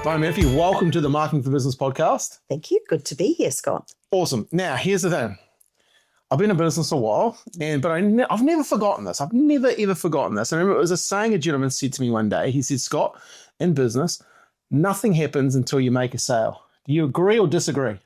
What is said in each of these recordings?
Hi, Murphy. Welcome to the Marketing for Business podcast. Thank you. Good to be here, Scott. Awesome. Now, here's the thing. I've been in business a while, but I've never forgotten this. I've never, ever forgotten this. And I remember it was a saying a gentleman said to me one day. He said, Scott, in business, nothing happens until you make a sale. Do you agree or disagree?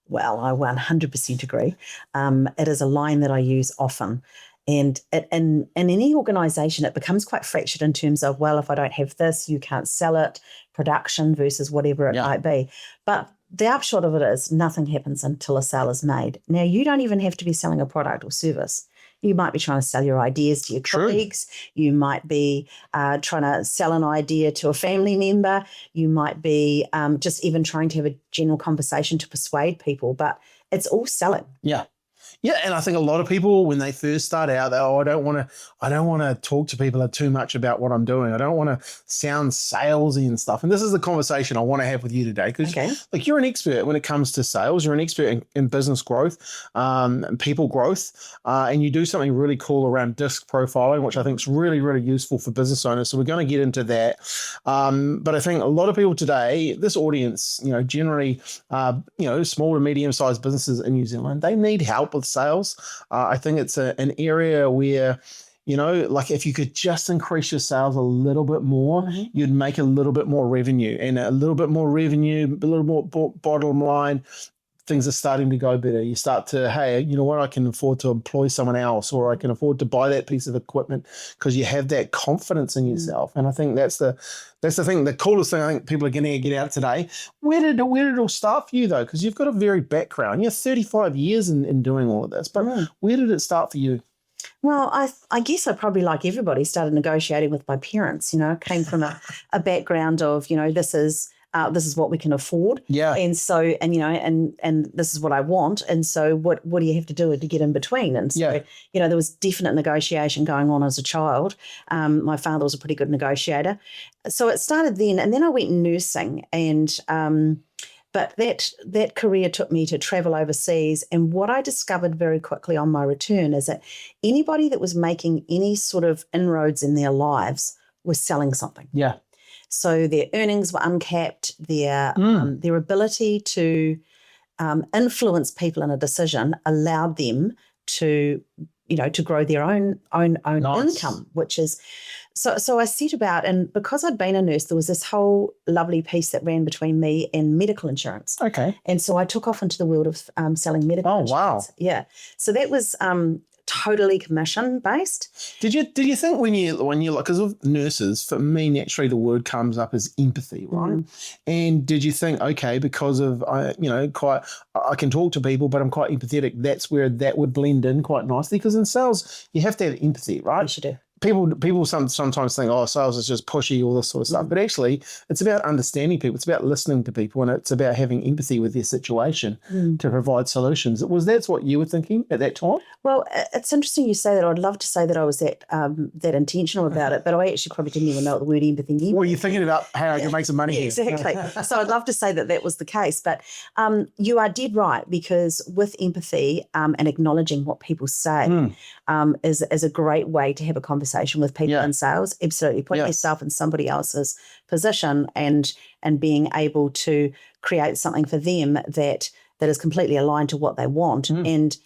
Well, I 100% agree. It is a line that I use often. And in any organisation, it becomes quite fractured in terms of, well, if I don't have this, you can't sell it, production versus whatever it might be. But the upshot of it is nothing happens until a sale is made. Now, you don't even have to be selling a product or service. You might be trying to sell your ideas to your colleagues. You might be trying to sell an idea to a family member. You might be just even trying to have a general conversation to persuade people. But it's all selling. Yeah, and I think a lot of people, when they first start out, I don't want to talk to people too much about what I'm doing. I don't want to sound salesy and stuff. And this is the conversation I want to have with you today, because like you're an expert when it comes to sales. You're an expert in business growth, and people growth, and you do something really cool around disc profiling, which I think is really, really useful for business owners. So we're going to get into that. But I think a lot of people today, this audience, generally, small to medium-sized businesses in New Zealand, they need help with sales. I think it's an area where, like if you could just increase your sales a little bit more, you'd make a little bit more revenue, and a little bit more revenue, a little more bottom line, things are starting to go better. You start to, hey, you know what, I can afford to employ someone else, or I can afford to buy that piece of equipment, because you have that confidence in yourself. And I think that's the thing, the coolest thing I think people are going to get out today. Where did it all start for you, though? Because you've got a varied background. You're 35 years in doing all of this, but where did it start for you? Well, I guess I probably, like everybody, started negotiating with my parents. Came from a background of, this is what we can afford. Yeah. And so, and this is what I want. And so what do you have to do to get in between? And so, there was definite negotiation going on as a child. My father was a pretty good negotiator. So it started then, and then I went nursing, and but that career took me to travel overseas. And what I discovered very quickly on my return is that anybody that was making any sort of inroads in their lives was selling something. Yeah. So their earnings were uncapped. Their ability to influence people in a decision allowed them to grow their own income, which is so I set about, and because I'd been a nurse, there was this whole lovely piece that ran between me and medical insurance. Okay. And so I took off into the world of selling medical insurance. Wow. Yeah. So that was totally commission based. Did you think when you because of nurses, for me naturally the word comes up as empathy, right? And did you think, okay, because of I can talk to people, but I'm quite empathetic, that's where that would blend in quite nicely? Because in sales you have to have empathy, right? Yes, you do. People sometimes think, oh, sales is just pushy, all this sort of stuff. But actually, it's about understanding people. It's about listening to people, and it's about having empathy with their situation to provide solutions. That's what you were thinking at that time? Well, it's interesting you say that. I'd love to say that I was that intentional about it, but I actually probably didn't even know what the word empathy meant. Well, you're thinking about how I can make some money here. Exactly. So I'd love to say that was the case. But you are dead right, because with empathy and acknowledging what people say is a great way to have a conversation with people in sales. Absolutely. Putting yourself in somebody else's position and being able to create something for them that is completely aligned to what they want. And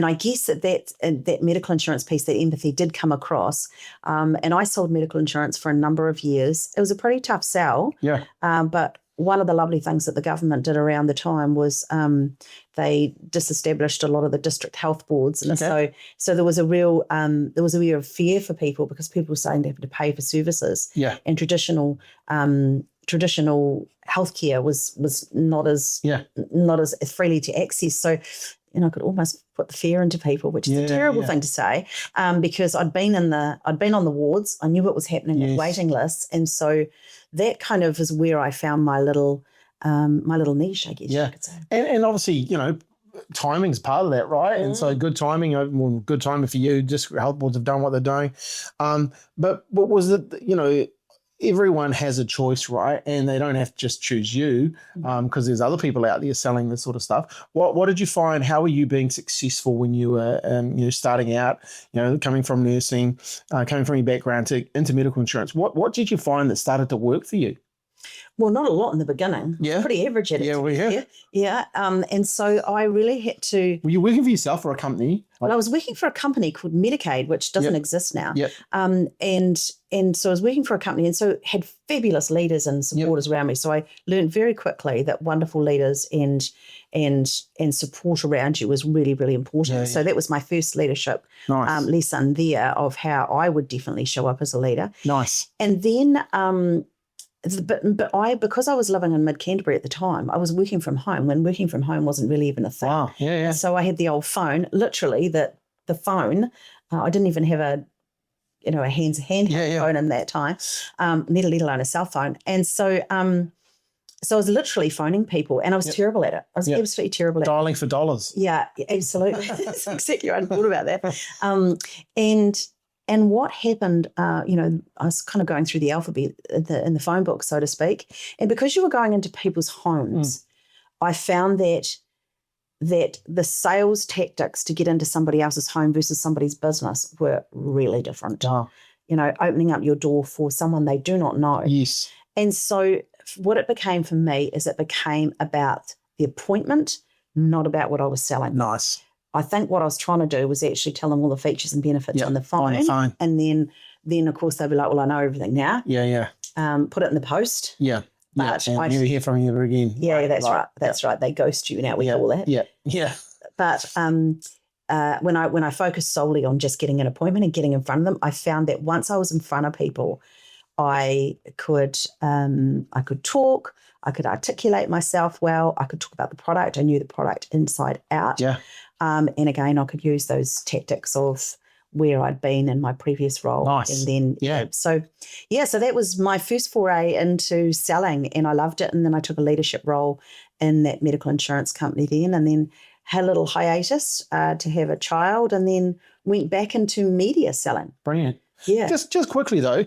I guess that medical insurance piece, that empathy did come across. And I sold medical insurance for a number of years. It was a pretty tough sell. Yeah. But one of the lovely things that the government did around the time was they disestablished a lot of the district health boards, and so there was a real fear for people, because people were starting to have to pay for services. Yeah. And traditional healthcare was not as freely to access. So I could almost put the fear into people, which is a terrible thing to say, because I'd been on the wards, I knew what was happening with waiting lists, and so that kind of is where I found my little niche, I guess you could say. And obviously, timing's part of that, right? And so good timing, good timing for you. Just health boards have done what they're doing, but what was it? Everyone has a choice, right? And they don't have to just choose you, because there's other people out there selling this sort of stuff. What did you find? How were you being successful when you were starting out, coming from nursing, coming from your background into medical insurance? What did you find that started to work for you? Well, not a lot in the beginning. Yeah. Pretty average at it. Yeah, we have. Yeah. And so I really had to. Were you working for yourself or a company? Well, I was working for a company called Medicaid, which doesn't exist now. Yep. And so I was working for a company and so had fabulous leaders and supporters around me. So I learned very quickly that wonderful leaders and support around you was really, really important. Yeah, so that was my first leadership lesson there of how I would definitely show up as a leader. Nice. And then because I was living in mid-Canterbury at the time, I was working from home when working from home wasn't really even a thing. Wow, yeah. So I had the old phone, literally the phone. I didn't even have a handheld phone in that time, let alone a cell phone. And so I was literally phoning people and I was terrible at it. I was absolutely terrible at it. Dialing for dollars. Yeah, absolutely. That's exactly right. I thought about that. And what happened, I was kind of going through the alphabet in the phone book, so to speak. And because you were going into people's homes, I found that the sales tactics to get into somebody else's home versus somebody's business were really different. Opening up your door for someone they do not know. Yes. And so what it became for me is it became about the appointment, not about what I was selling. Nice. I think what I was trying to do was actually tell them all the features and benefits on the phone. And then of course they'd be like, well, I know everything now. Yeah. Put it in the post. Yeah. But I never hear from you ever again. Yeah, that's right. That's right. They ghost you now, we call that. Yeah. But when I focused solely on just getting an appointment and getting in front of them, I found that once I was in front of people, I could talk, I could articulate myself well, I could talk about the product, I knew the product inside out. Yeah. And again, I could use those tactics of where I'd been in my previous role. Nice. And then, so that was my first foray into selling and I loved it. And then I took a leadership role in that medical insurance company then, and then had a little hiatus to have a child and then went back into media selling. Brilliant. Yeah. Just quickly though,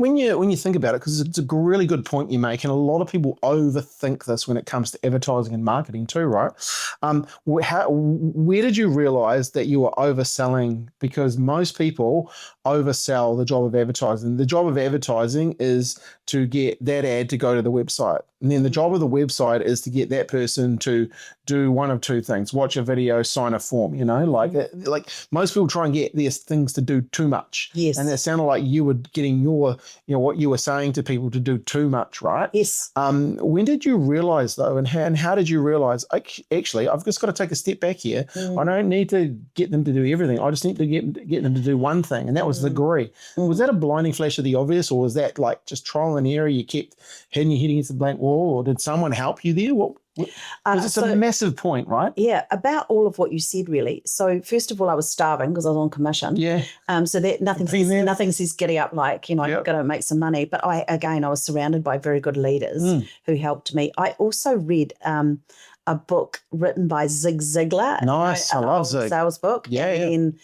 when you think about it, because it's a really good point you make, and a lot of people overthink this when it comes to advertising and marketing too, right? Where did you realize that you were overselling? Because most people oversell the job of advertising. The job of advertising is to get that ad to go to the website. And then the job of the website is to get that person to do one of two things: watch a video, sign a form, like most people try and get these things to do too much. Yes. And that sounded like you were getting what you were saying to people to do too much, right? Yes. When did you realize though, and how did you realize, actually, I've just got to take a step back here. I don't need to get them to do everything. I just need to get them to do one thing. And that was the degree. Was that a blinding flash of the obvious, or was that like just trial and error? You kept hitting your head against the blank wall, or did someone help you there? It's a massive point, right? Yeah, about all of what you said, really. So first of all, I was starving because I was on commission. Yeah. So that nothing says giddy up like, I've got to make some money. But I was surrounded by very good leaders who helped me. I also read a book written by Zig Ziglar. Nice, I love Zig. Sales book. Yeah. And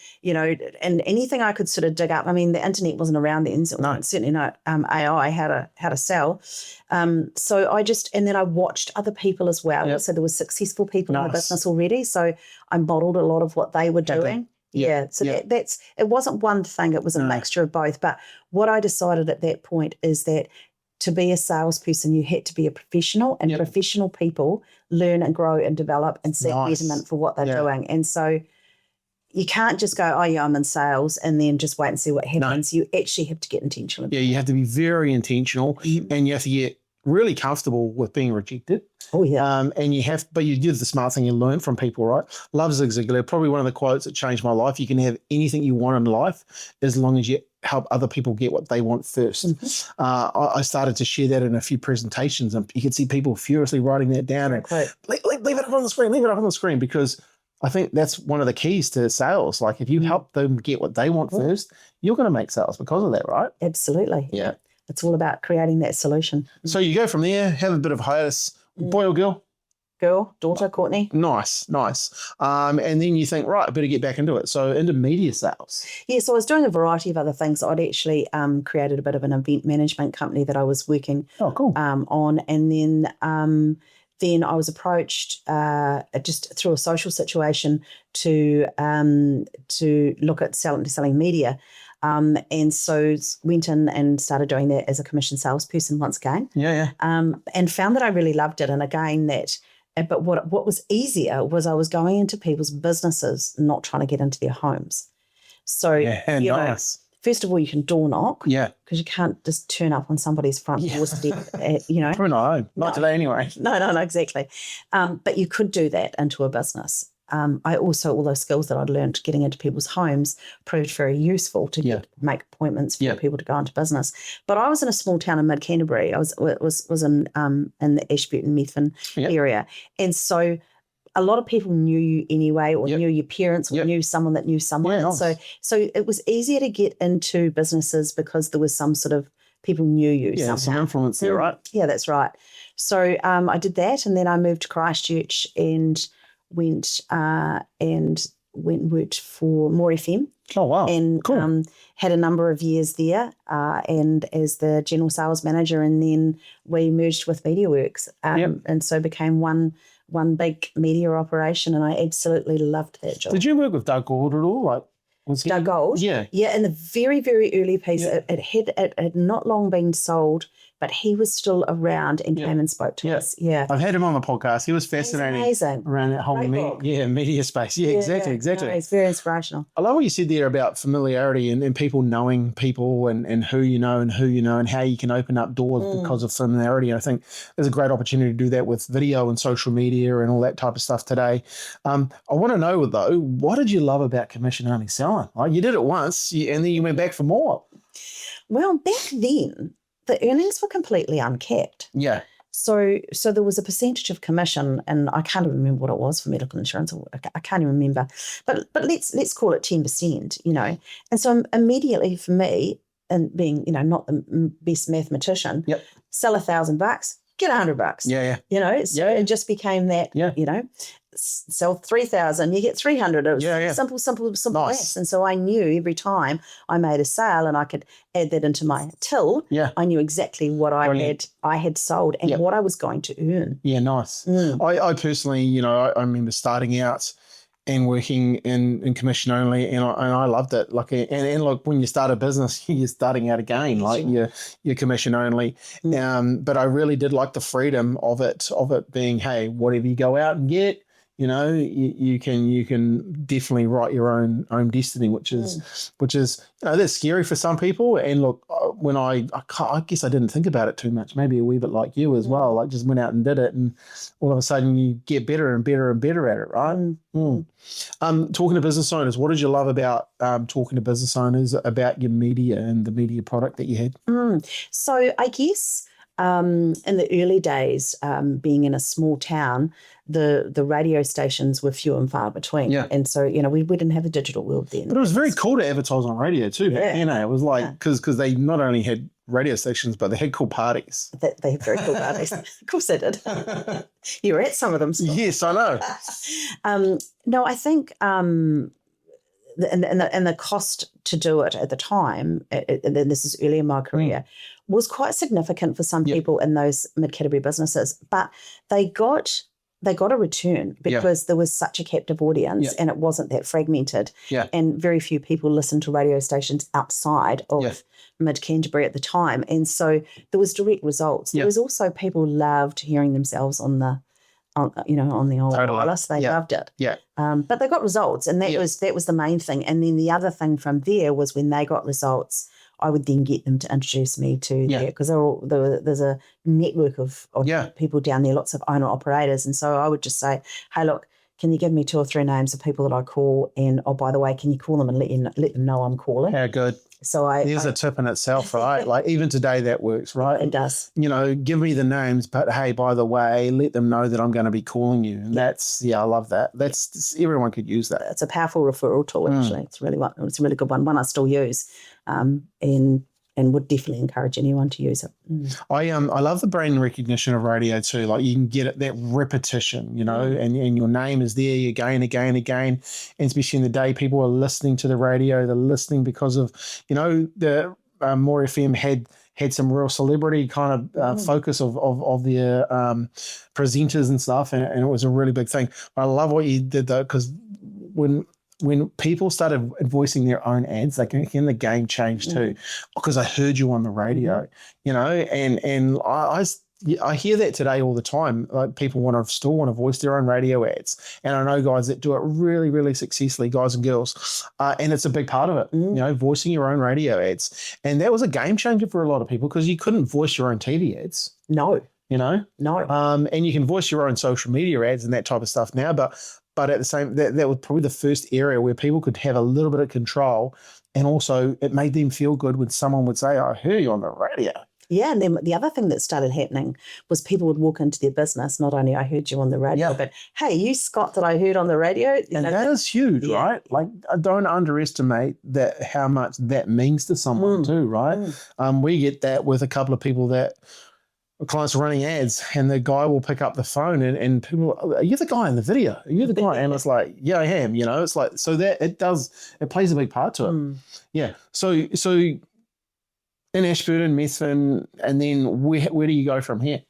anything I could sort of dig up. I mean, the internet wasn't around then, so certainly not AI, how to sell. So and then I watched other people as well. Yep. So there were successful people in the business already. So I modeled a lot of what they were doing. Yeah. So that's it wasn't one thing, it was a mixture of both. But what I decided at that point is that to be a salesperson, you had to be a professional, and professional people learn and grow and develop and seek betterment for what they're doing. And so you can't just go, I'm in sales and then just wait and see what happens. No. You actually have to get intentional. Yeah, you have to be very intentional and you have to get really comfortable with being rejected. Oh, yeah. But you do the smart thing, you learn from people, right? Love Zig Ziglar, probably one of the quotes that changed my life. You can have anything you want in life as long as you help other people get what they want first. I started to share that in a few presentations, and you could see people furiously writing that down and leave it up on the screen, because I think that's one of the keys to sales. Like if you help them get what they want first, you're going to make sales because of that, right? Absolutely. Yeah. It's all about creating that solution. So you go from there, have a bit of hiatus, boy or girl? Girl, daughter, Courtney. Nice. And then you think, right, I better get back into it. So into media sales. Yeah, so I was doing a variety of other things. I'd actually created a bit of an event management company that I was working on. And then I was approached just through a social situation to look at selling media. And so went in and started doing that as a commission salesperson once again. And found that I really loved it. And again, but what was easier was I was going into people's businesses, not trying to get into their homes. So, nice. First of all, you can door knock. Yeah. Because you can't just turn up on somebody's front doorstep, Probably not home. Not today anyway. No, exactly. But you could do that into a business. I also, all those skills that I'd learned getting into people's homes proved very useful to make appointments for people to go into business. But I was in a small town in mid-Canterbury. I was in the Ashburton Methven area. And so a lot of people knew you anyway, or knew your parents, or knew someone that knew someone. Nice. So it was easier to get into businesses because there was some sort of people knew you. Yeah, some influence there, right? Yeah, that's right. So I did that, and then I moved to Christchurch and went and worked for More FM. Oh, wow. And cool. Had a number of years there and as the general sales manager, and then we merged with MediaWorks and so became one big media operation, and I absolutely loved that job. Did you work with Doug Gould at all? Doug Gould? Yeah. Yeah, in the very, very early piece, it had not long been sold, but he was still around and came and spoke to us. Yeah. I've had him on the podcast. He was fascinating. Amazing. Around that whole media space. Yeah, exactly. No, it's very inspirational. I love what you said there about familiarity and people knowing people and who you know and how you can open up doors because of familiarity. And I think there's a great opportunity to do that with video and social media and all that type of stuff today. I want to know, though, what did you love about commission-only selling? Like, you did it once and then you went back for more. Well, back then, the earnings were completely uncapped. Yeah. So there was a percentage of commission, and I can't even remember what it was for medical insurance. I can't even remember. But let's call it 10%, And so immediately for me, and being, not the best mathematician, sell $1,000, get $100. Yeah. It just became that, sell 3,000, you get 300. It was simple Nice. maths. And so I knew every time I made a sale and I could add that into my till, I knew exactly what I had sold and what I was going to earn. Yeah, nice. I personally, I remember starting out and working in commission only, and I loved it. Like, and look, when you start a business, you're starting out again, like you're commission only. But I really did like the freedom of it being, hey, whatever you go out and get, you can definitely write your own destiny, which is that's scary for some people. And look, when I guess I didn't think about it too much, maybe a wee bit like you as well, like just went out and did it, and all of a sudden you get better and better and better at it, right? Talking to business owners, what did you love about talking to business owners about your media and the media product that you had? So I guess in the early days, being in a small town, the radio stations were few and far between. Yeah. And so, we didn't have a digital world then. But it was very cool to advertise on radio too. Yeah. It was like, because they not only had radio stations, but they had cool parties. They had very cool parties. Of course they did. You were at some of them. Still. Yes, I know. No, I think and the cost to do it at the time, and this is early in my career, was quite significant for some people in those mid-category businesses. But they got a return because there was such a captive audience and it wasn't that fragmented. Yeah. And very few people listened to radio stations outside of mid-Canterbury at the time. And so there was direct results. There was also people loved hearing themselves on the old wireless. They loved it. Yeah. But they got results, and that was the main thing. And then the other thing from there was when they got results, I would then get them to introduce me to there, because there's a network of people down there, lots of owner operators. And so I would just say, hey, look, can you give me 2 or 3 names of people that I call? And, oh, by the way, can you call them and let them know I'm calling? How good. So there's a tip in itself, right? Like even today that works, right? It does. Give me the names, but hey, by the way, let them know that I'm going to be calling you. And that's, I love that. That's everyone could use that. It's a powerful referral tool, actually. It's a really good one I still use, and would definitely encourage anyone to use it. I love the brand recognition of radio too. Like you can get it, that repetition, and your name is there again, and especially in the day people are listening to the radio. They're listening because of, the More FM had some real celebrity kind of focus of their presenters and stuff, and it was a really big thing. I love what you did though, because when when people started voicing their own ads, like again, the game changed too, because I heard you on the radio, and I hear that today all the time. Like people still want to voice their own radio ads, and I know guys that do it really, really successfully, guys and girls, and it's a big part of it. Voicing your own radio ads, and that was a game changer for a lot of people because you couldn't voice your own TV ads. No. No. And you can voice your own social media ads and that type of stuff now, but at the same, that was probably the first area where people could have a little bit of control, and also it made them feel good when someone would say, "I heard you on the radio." Yeah, and then the other thing that started happening was people would walk into their business, not only "I heard you on the radio," but "Hey, you Scott that I heard on the radio." And that is huge, right? Like, I don't underestimate that, how much that means to someone too, right? We get that with a couple of people that clients are running ads, and the guy will pick up the phone and people, "Are you the guy in the video? Are you the guy?" And it's like, "Yeah, I am." It's like, so that it plays a big part to it. Yeah. So in Ashburton, Methven, and then where do you go from here?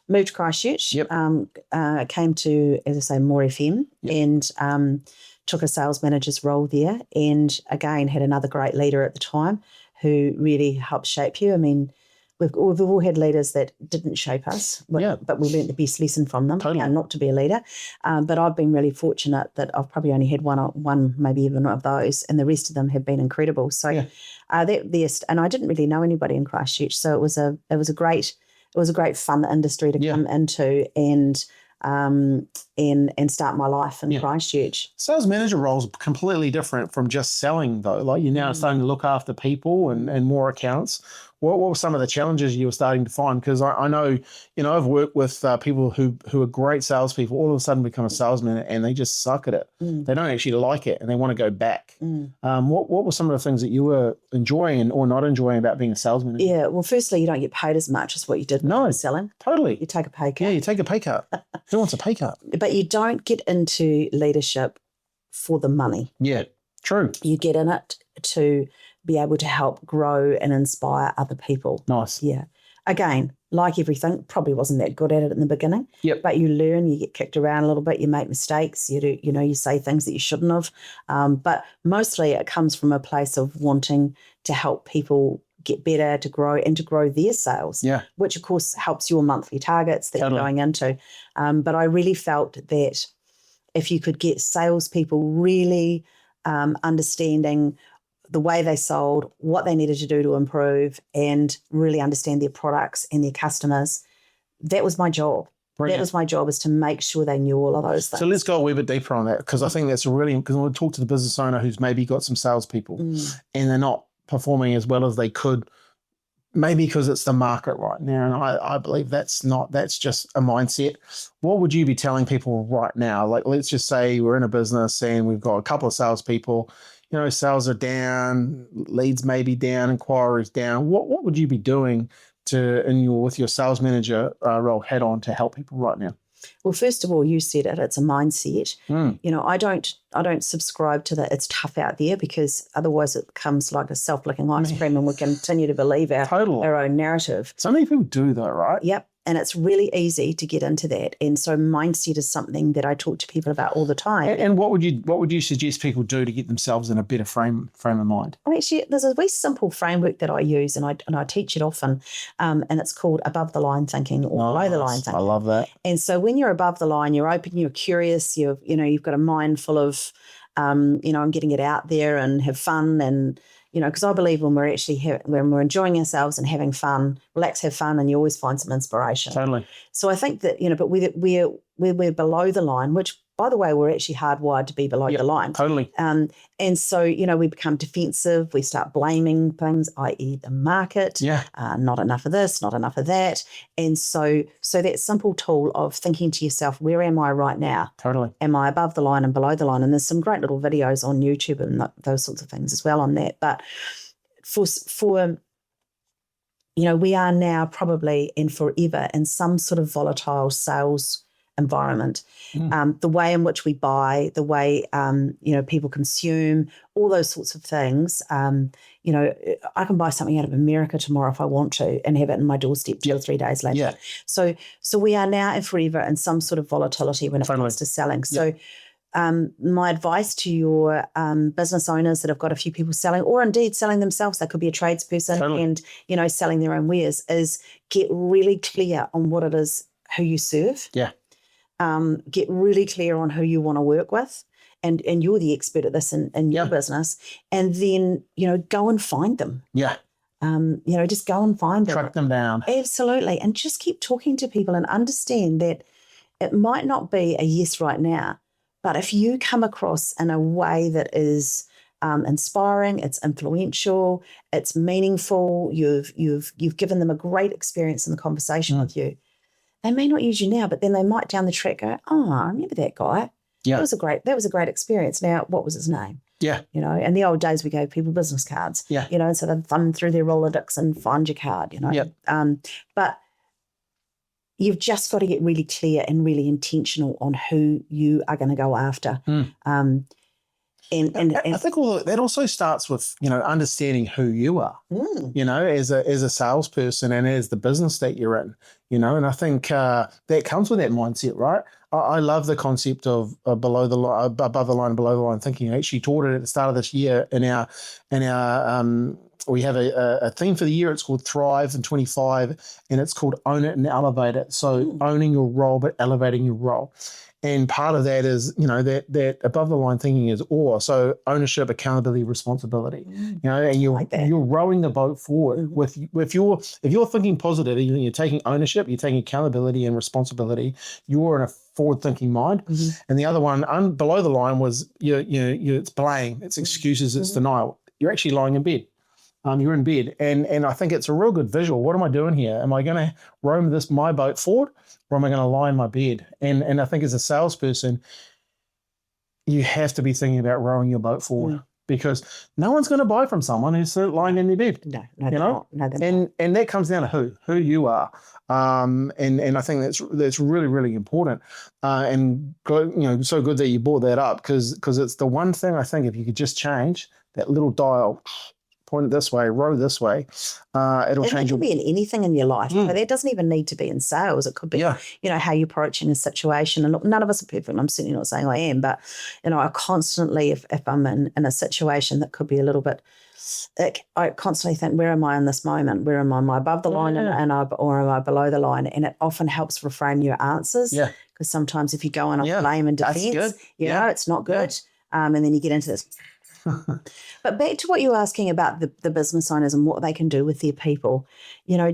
Moved to Christchurch. Came to, as I say, More FM, and took a sales manager's role there. And again, had another great leader at the time who really helped shape you. I mean, we've all had leaders that didn't shape us, but we learned the best lesson from them, not to be a leader. But I've been really fortunate that I've probably only had one, maybe even of those, and the rest of them have been incredible. So and I didn't really know anybody in Christchurch, so it was a great fun industry to come into and start my life in Christchurch. Sales manager role is completely different from just selling, though. Like, you're now starting to look after people and more accounts. What were some of the challenges you were starting to find? Because I know, I've worked with people who are great salespeople, all of a sudden become a salesman and they just suck at it. They don't actually like it and they want to go back. What were some of the things that you were enjoying or not enjoying about being a salesman? Yeah, well, firstly, you don't get paid as much as what you did when selling. Totally. You take a pay cut. Yeah, you take a pay cut. Who wants a pay cut? But you don't get into leadership for the money. Yeah, true. You get in it to be able to help grow and inspire other people. Nice. Yeah. Again, like everything, probably wasn't that good at it in the beginning. Yep. But you learn, you get kicked around a little bit, you make mistakes, you do, you say things that you shouldn't have. But mostly it comes from a place of wanting to help people get better, to grow their sales. Yeah. Which of course helps your monthly targets that you're going into. But I really felt that if you could get salespeople really understanding the way they sold, what they needed to do to improve, and really understand their products and their customers, that was my job. Brilliant. That was my job, is to make sure they knew all of those things. So let's go a wee bit deeper on that, because I think that's really, because I want to talk to the business owner who's maybe got some salespeople and they're not performing as well as they could, maybe because it's the market right now. And I believe that's just a mindset. What would you be telling people right now? Like, let's just say we're in a business and we've got a couple of salespeople. Sales are down, leads may be down, inquiries down. What would you be doing with your sales manager role hat on to help people right now? Well, first of all, you said it. It's a mindset. I don't subscribe to that. It's tough out there, because otherwise it becomes like a self-licking ice cream, and we continue to believe our own narrative. So many people do, though, right? Yep. And it's really easy to get into that. And so mindset is something that I talk to people about all the time. And what would you suggest people do to get themselves in a better frame of mind? Actually, there's a very simple framework that I use, and I teach it often, and it's called above the line thinking or below the line thinking. I love that. And so when you're above the line, you're open, you're curious, you've got a mind full of, I'm getting it out there and have fun, and because I believe when we're enjoying ourselves and having fun, relax, have fun, and you always find some inspiration. Totally. So I think that, but we're below the line, which, by the way, we're actually hardwired to be below the line. Totally. And so, we become defensive. We start blaming things, i.e. the market. Yeah. Not enough of this, not enough of that. And so that simple tool of thinking to yourself, where am I right now? Totally. Am I above the line and below the line? And there's some great little videos on YouTube and those sorts of things as well on that. But for we are now probably and forever in some sort of volatile sales environment. The way in which we buy, the way people consume, all those sorts of things. I can buy something out of America tomorrow if I want to, and have it in my doorstep 2 or 3 days later. Yeah. So we are now and forever in some sort of volatility when it comes to selling. So my advice to your business owners that have got a few people selling, or indeed selling themselves, they could be a tradesperson and, selling their own wares, is get really clear on what it is, who you serve. Yeah. Get really clear on who you want to work with. And you're the expert at this in your business. And then, go and find them. Yeah. Just go and find them. Track them down. Absolutely. And just keep talking to people and understand that it might not be a yes right now, but if you come across in a way that is inspiring, it's influential, it's meaningful, you've given them a great experience in the conversation with you, they may not use you now, but then they might down the track go, oh, I remember that guy. Yeah. That was a great experience. Now, what was his name? Yeah. In the old days we gave people business cards. Yeah. And so they'd thumb through their Rolodex and find your card, Yep. But you've just got to get really clear and really intentional on who you are going to go after. And I think that also starts with, understanding who you are, as a salesperson and as the business that you're in, and I think that comes with that mindset, right? I love the concept of above the line and below the line thinking. I actually taught it at the start of this year in our we have a theme for the year. It's called Thrive in 25, and it's called Own It and Elevate It. So owning your role, but elevating your role. And part of that is, that above the line thinking is OR. So ownership, accountability, responsibility. And you're rowing the boat forward with if you're thinking positive, you're taking ownership, you're taking accountability and responsibility. You're in a forward-thinking mind. And the other one below the line was it's blame, it's excuses, it's denial. You're actually lying in bed. You're in bed, and I think it's a real good visual. What am I doing here? Am I going to row my boat forward, or am I going to lie in my bed? And I think as a salesperson, you have to be thinking about rowing your boat forward because no one's going to buy from someone who's lying in their bed. No, and that comes down to who you are. And I think that's really, really important. And so good that you brought that up because it's the one thing I think if you could just change that little dial. Point it this way, row this way, it'll change. It could be in anything in your life. That doesn't even need to be in sales. It could be, how you're approaching a situation. And look, none of us are perfect. I'm certainly not saying I am, but, I constantly, if I'm in a situation that could be a little bit, I constantly think, where am I in this moment? Where am I? Am I above the line or am I below the line? And it often helps reframe your answers. Yeah. Because sometimes if you go on a blame and defense, it's not good. And then you get into this. But back to what you were asking about the business owners and what they can do with their people,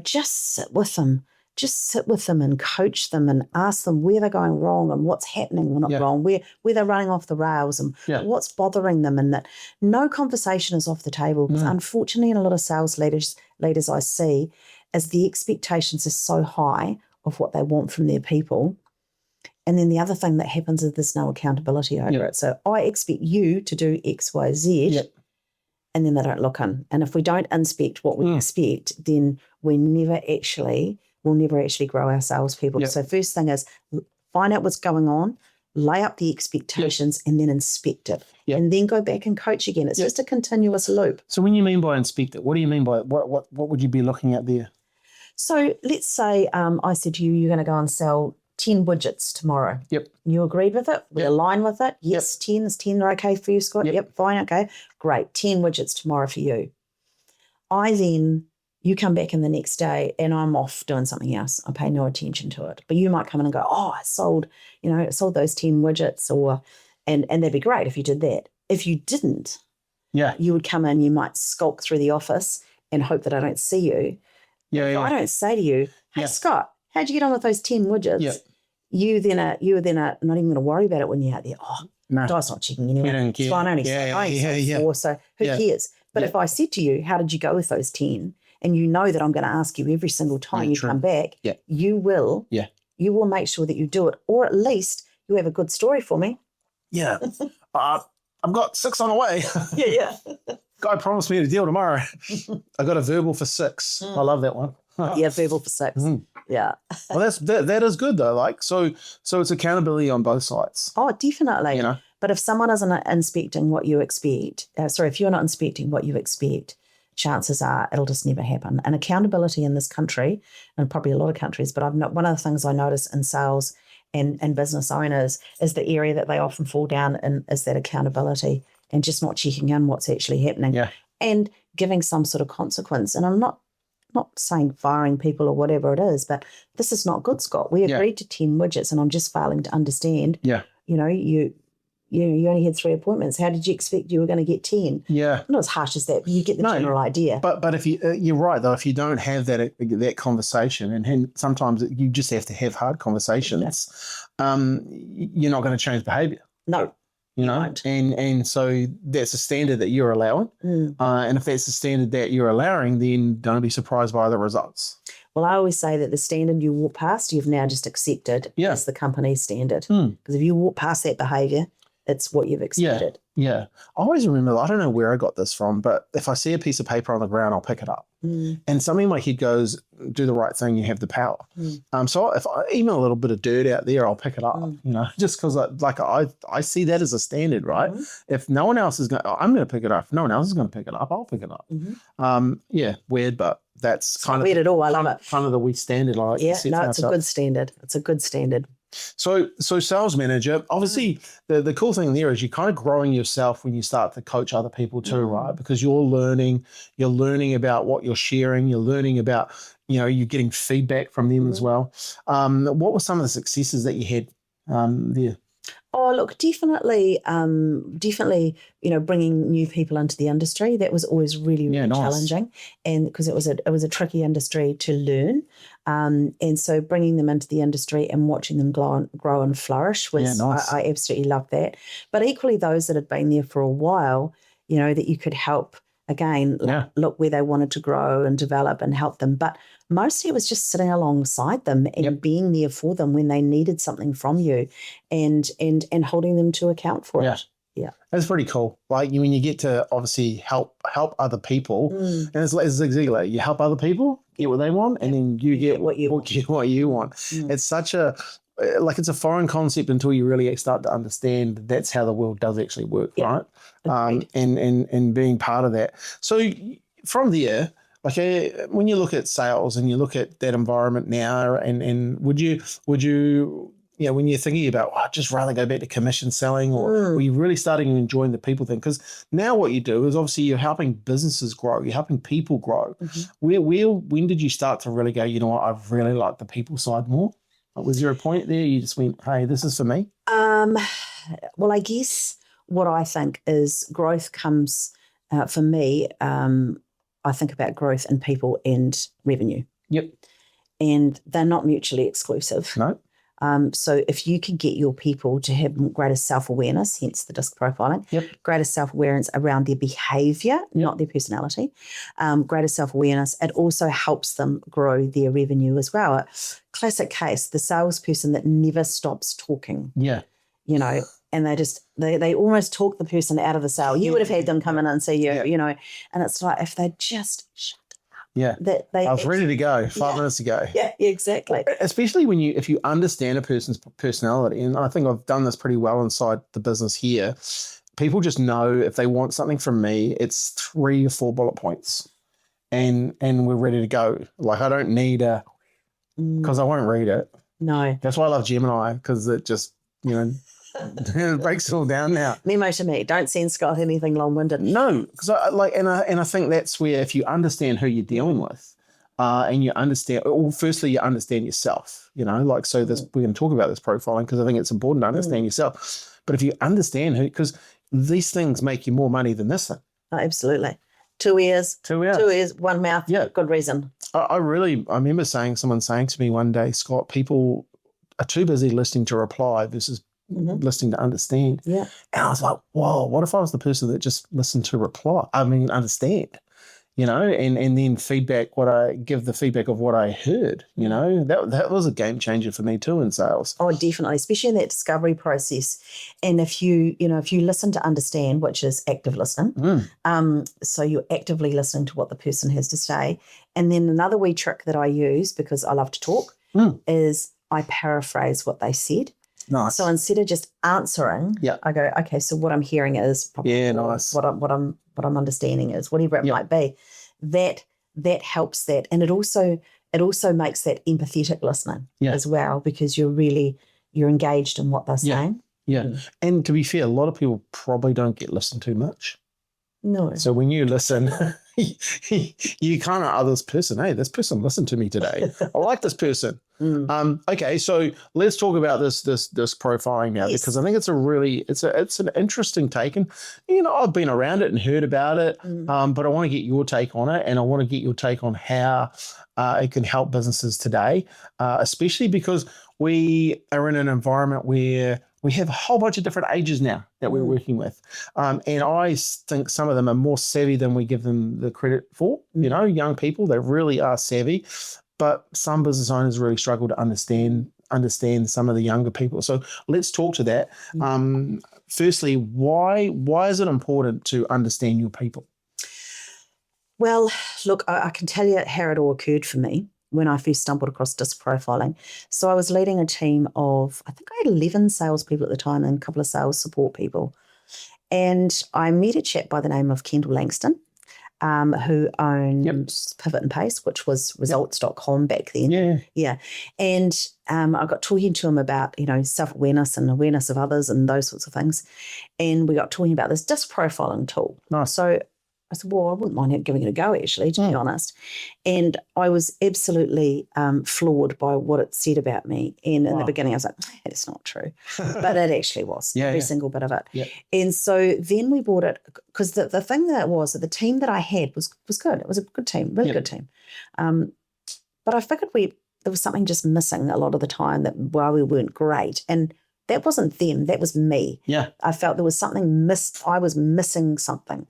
just sit with them. Just sit with them and coach them and ask them where they're going wrong and what's happening when it's wrong, where they're running off the rails and what's bothering them, and that no conversation is off the table. Because unfortunately, in a lot of sales leaders I see, as the expectations are so high of what they want from their people. And then the other thing that happens is there's no accountability over it. So I expect you to do X, Y, Z, and then they don't look in. And if we don't inspect what we expect, then we'll never actually grow our salespeople. So first thing is find out what's going on, lay up the expectations, and then inspect it. And then go back and coach again. It's just a continuous loop. So when you mean by inspect it, what do you mean by what would you be looking at there? So let's say I said to you, you're going to go and sell 10 widgets tomorrow. Yep. You agreed with it? We align with it? Yes, 10. Is 10 okay for you, Scott? Yep, fine, okay. Great, 10 widgets tomorrow for you. You come back in the next day and I'm off doing something else. I pay no attention to it. But you might come in and go, I sold those 10 widgets and that'd be great if you did that. If you didn't, you would come in, you might skulk through the office and hope that I don't see you. I don't say to you, hey, Scott, how'd you get on with those 10 widgets? Yep. You then are not even going to worry about it when you're out there. Oh, no. Guy's not checking anyway. It's fine, only four, so who cares? But if I said to you, how did you go with those 10? And you know that I'm going to ask you every single time you come back, you will make sure that you do it, or at least you have a good story for me. Yeah. I've got 6 on the way. Guy promised me a deal tomorrow. I got a verbal for 6. I love that one. Verbal for 6. Yeah. Well, that is good though. Like so it's accountability on both sides. Oh, definitely. But if someone isn't inspecting what you expect, if you're not inspecting what you expect, chances are it'll just never happen. And accountability in this country, and probably a lot of countries, but one of the things I notice in sales and business owners is the area that they often fall down in, is that accountability and just not checking in what's actually happening and giving some sort of consequence. And I'm not saying firing people or whatever it is, but this is not good, Scott. We agreed to 10 widgets and I'm just failing to understand. You know, you only had 3 appointments. How did you expect you were going to get 10? Not as harsh as that, but you get the general idea. But if you're right though, if you don't have that conversation, and sometimes you just have to have hard conversations, you're not going to change behaviour. No. You know, and so that's a standard that you're allowing. And if that's the standard that you're allowing, then don't be surprised by the results. Well, I always say that the standard you walk past, you've now just accepted as the company's standard. Because if you walk past that behaviour, it's what you've accepted. I always remember, I don't know where I got this from, but if I see a piece of paper on the ground, I'll pick it up. And something in my head goes, do the right thing, you have the power. So if even a little bit of dirt out there, I'll pick it up, you know, just because I see that as a standard, right? If no one else is going to, I'm going to pick it up. If no one else is going to pick it up, I'll pick it up. Weird, but that's kind of weird at all. I love it. Kind of the we standard. Like it's a good standard. It's a good standard. So sales manager, obviously the cool thing there is you're kind of growing yourself when you start to coach other people too, right? Because you're learning about what you're sharing, you're learning about, you know, you're getting feedback from them as well. What were some of the successes that you had there? Oh, look, definitely, you know, bringing new people into the industry, that was always really, really challenging. And because it was a tricky industry to learn. And so bringing them into the industry and watching them grow and flourish was, I absolutely loved that. But equally those that had been there for a while, you know, that you could help, again, look where they wanted to grow and develop and help them. But mostly it was just sitting alongside them and being there for them when they needed something from you and holding them to account for it. Yeah. That's pretty cool. Like when you get to obviously help other people, and it's exactly like you help other people get what they want, and then you get what you want. It's such a it's a foreign concept until you really start to understand that's how the world does actually work, right? And being part of that. So from there, like when you look at sales and you look at that environment now, and would you you know, when you're thinking about, I'd just rather go back to commission selling, or were you really starting to enjoy the people thing? Because now what you do is obviously you're helping businesses grow, you're helping people grow. When did you start to really go, you know what, I really like the people side more? Like, was there a point there you just went, hey, this is for me? Well, I guess what I think is growth comes, for me, I think about growth in people and revenue. And they're not mutually exclusive. No. So if you can get your people to have greater self-awareness, hence the DISC profiling, greater self-awareness around their behaviour, not their personality, greater self-awareness, it also helps them grow their revenue as well. A classic case, the salesperson that never stops talking. You know, and they almost talk the person out of the sale. You would have had them come in and see you, you know, and it's like if they just shut up. I was ready to go 5 minutes ago. Yeah, exactly. Especially if you understand a person's personality, and I think I've done this pretty well inside the business here. People just know if they want something from me, it's 3 or 4 bullet points, and we're ready to go. Like I don't need because I won't read it. No, that's why I love Gemini, because it just, you know, it breaks it all down now. Memo to me: don't send Scott anything long-winded. No, because I think that's where, if you understand who you're dealing with, and you understand, well, firstly you understand yourself. You know, like we're going to talk about this profiling because I think it's important to understand yourself. But if you understand who, because these things make you more money than this thing. Oh, absolutely. 2 ears, 1 mouth. Yeah, good reason. I remember someone saying to me one day, Scott, people are too busy listening to reply versus listening to understand. And I was like, whoa, what if I was the person that just listened to understand, you know, and then give the feedback of what I heard, you know, that was a game changer for me too in sales. Oh, definitely, especially in that discovery process. And if you listen to understand, which is active listening, so you're actively listening to what the person has to say. And then another wee trick that I use, because I love to talk, is I paraphrase what they said. Nice. So instead of just answering, I go, okay, so what I'm hearing is probably what I'm understanding is whatever it might be. That helps that, and it also makes that empathetic listening as well, because you're really you're engaged in what they're saying. Yeah. And to be fair, a lot of people probably don't get listened to much. No. So when you listen, you kind of this person, hey, this person listened to me today. I like this person. Okay, so let's talk about this profiling now, because I think it's it's an interesting take, and I've been around it and heard about it, but I want to get your take on it, and I want to get your take on how it can help businesses today, especially because we are in an environment where we have a whole bunch of different ages now that we're working with. And I think some of them are more savvy than we give them the credit for. Young people, they really are savvy, but some business owners really struggle to understand some of the younger people. So let's talk to that. Firstly, why is it important to understand your people? Well, look, I can tell you how it all occurred for me when I first stumbled across disc profiling. So I was leading a team of, I think I had 11 salespeople at the time and a couple of sales support people. And I met a chap by the name of Kendall Langston, who owned Pivot and Pace, which was results.com back then. Yeah. And I got talking to him about, self-awareness and awareness of others and those sorts of things. And we got talking about this disc profiling tool. Nice. So I said, well, I wouldn't mind giving it a go, actually, to be honest. And I was absolutely floored by what it said about me. And in the beginning, I was like, it's not true. But it actually was, every single bit of it. Yeah. And so then we bought it, because the thing that was, the team that I had was good. It was a good team, really good team. But I figured there was something just missing a lot of the time, that while we weren't great. And that wasn't them, that was me. Yeah. I felt there was something I was missing something.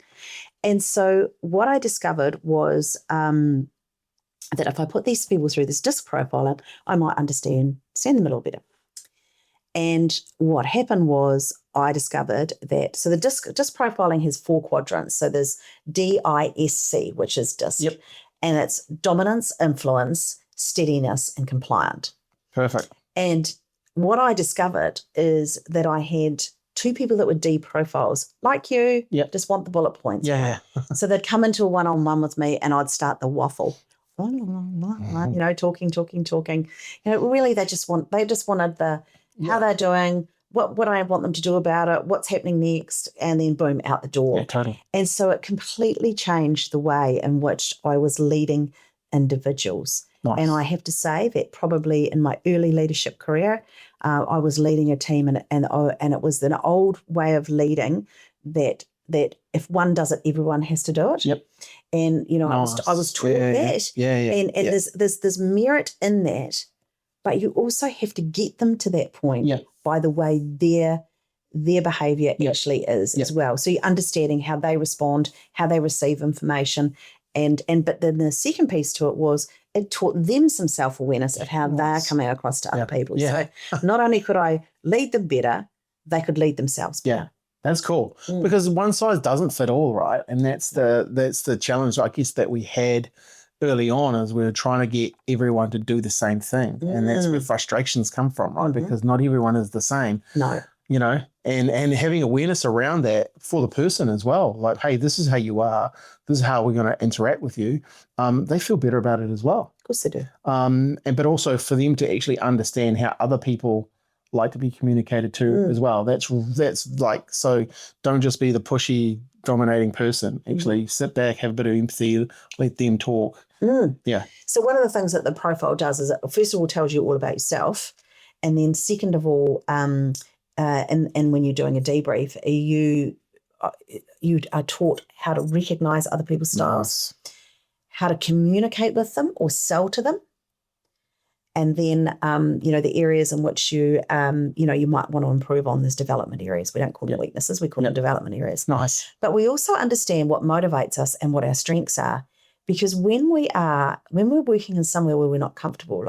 And so what I discovered was that if I put these people through this disc profiling, I might understand them a little better. And what happened was I discovered that, so the disc profiling has 4 quadrants. So there's DISC, which is disc. Yep. And it's dominance, influence, steadiness, and compliant. Perfect. And what I discovered is that I had 2 people that were D profiles, like you, just want the bullet points. Yeah. So they'd come into a one-on-one with me and I'd start the waffle, talking. Really they just wanted how they're doing, what I want them to do about it, what's happening next, and then boom, out the door. Yeah, totally. And so it completely changed the way in which I was leading individuals. Nice. And I have to say that probably in my early leadership career, I was leading a team, and it was an old way of leading that if one does it, everyone has to do it. Yep. And nice. I was taught that. Yeah. And there's merit in that, but you also have to get them to that point by the way their behavior actually is as well. So you're understanding how they respond, how they receive information, but then the second piece to it was it taught them some self-awareness of how they're coming across to other people. Yeah. So not only could I lead them better, they could lead themselves better. Yeah. That's cool, because one size doesn't fit all, right? And that's the challenge, I guess, that we had early on, is we were trying to get everyone to do the same thing. And that's where frustrations come from, right? Because not everyone is the same. No. And having awareness around that for the person as well. Like, hey, this is how you are. This is how we're going to interact with you. They feel better about it as well. Of course they do. But also for them to actually understand how other people like to be communicated to as well. That's like, so don't just be the pushy, dominating person. Actually sit back, have a bit of empathy, let them talk. Yeah. So one of the things that the profile does is it first of all tells you all about yourself, and then second of all, and when you're doing a debrief, you are taught how to recognize other people's styles, how to communicate with them or sell to them, and then the areas in which you might want to improve on. There's development areas. We don't call them weaknesses, we call them development areas. Nice. But we also understand what motivates us and what our strengths are, because when we're working in somewhere where we're not comfortable,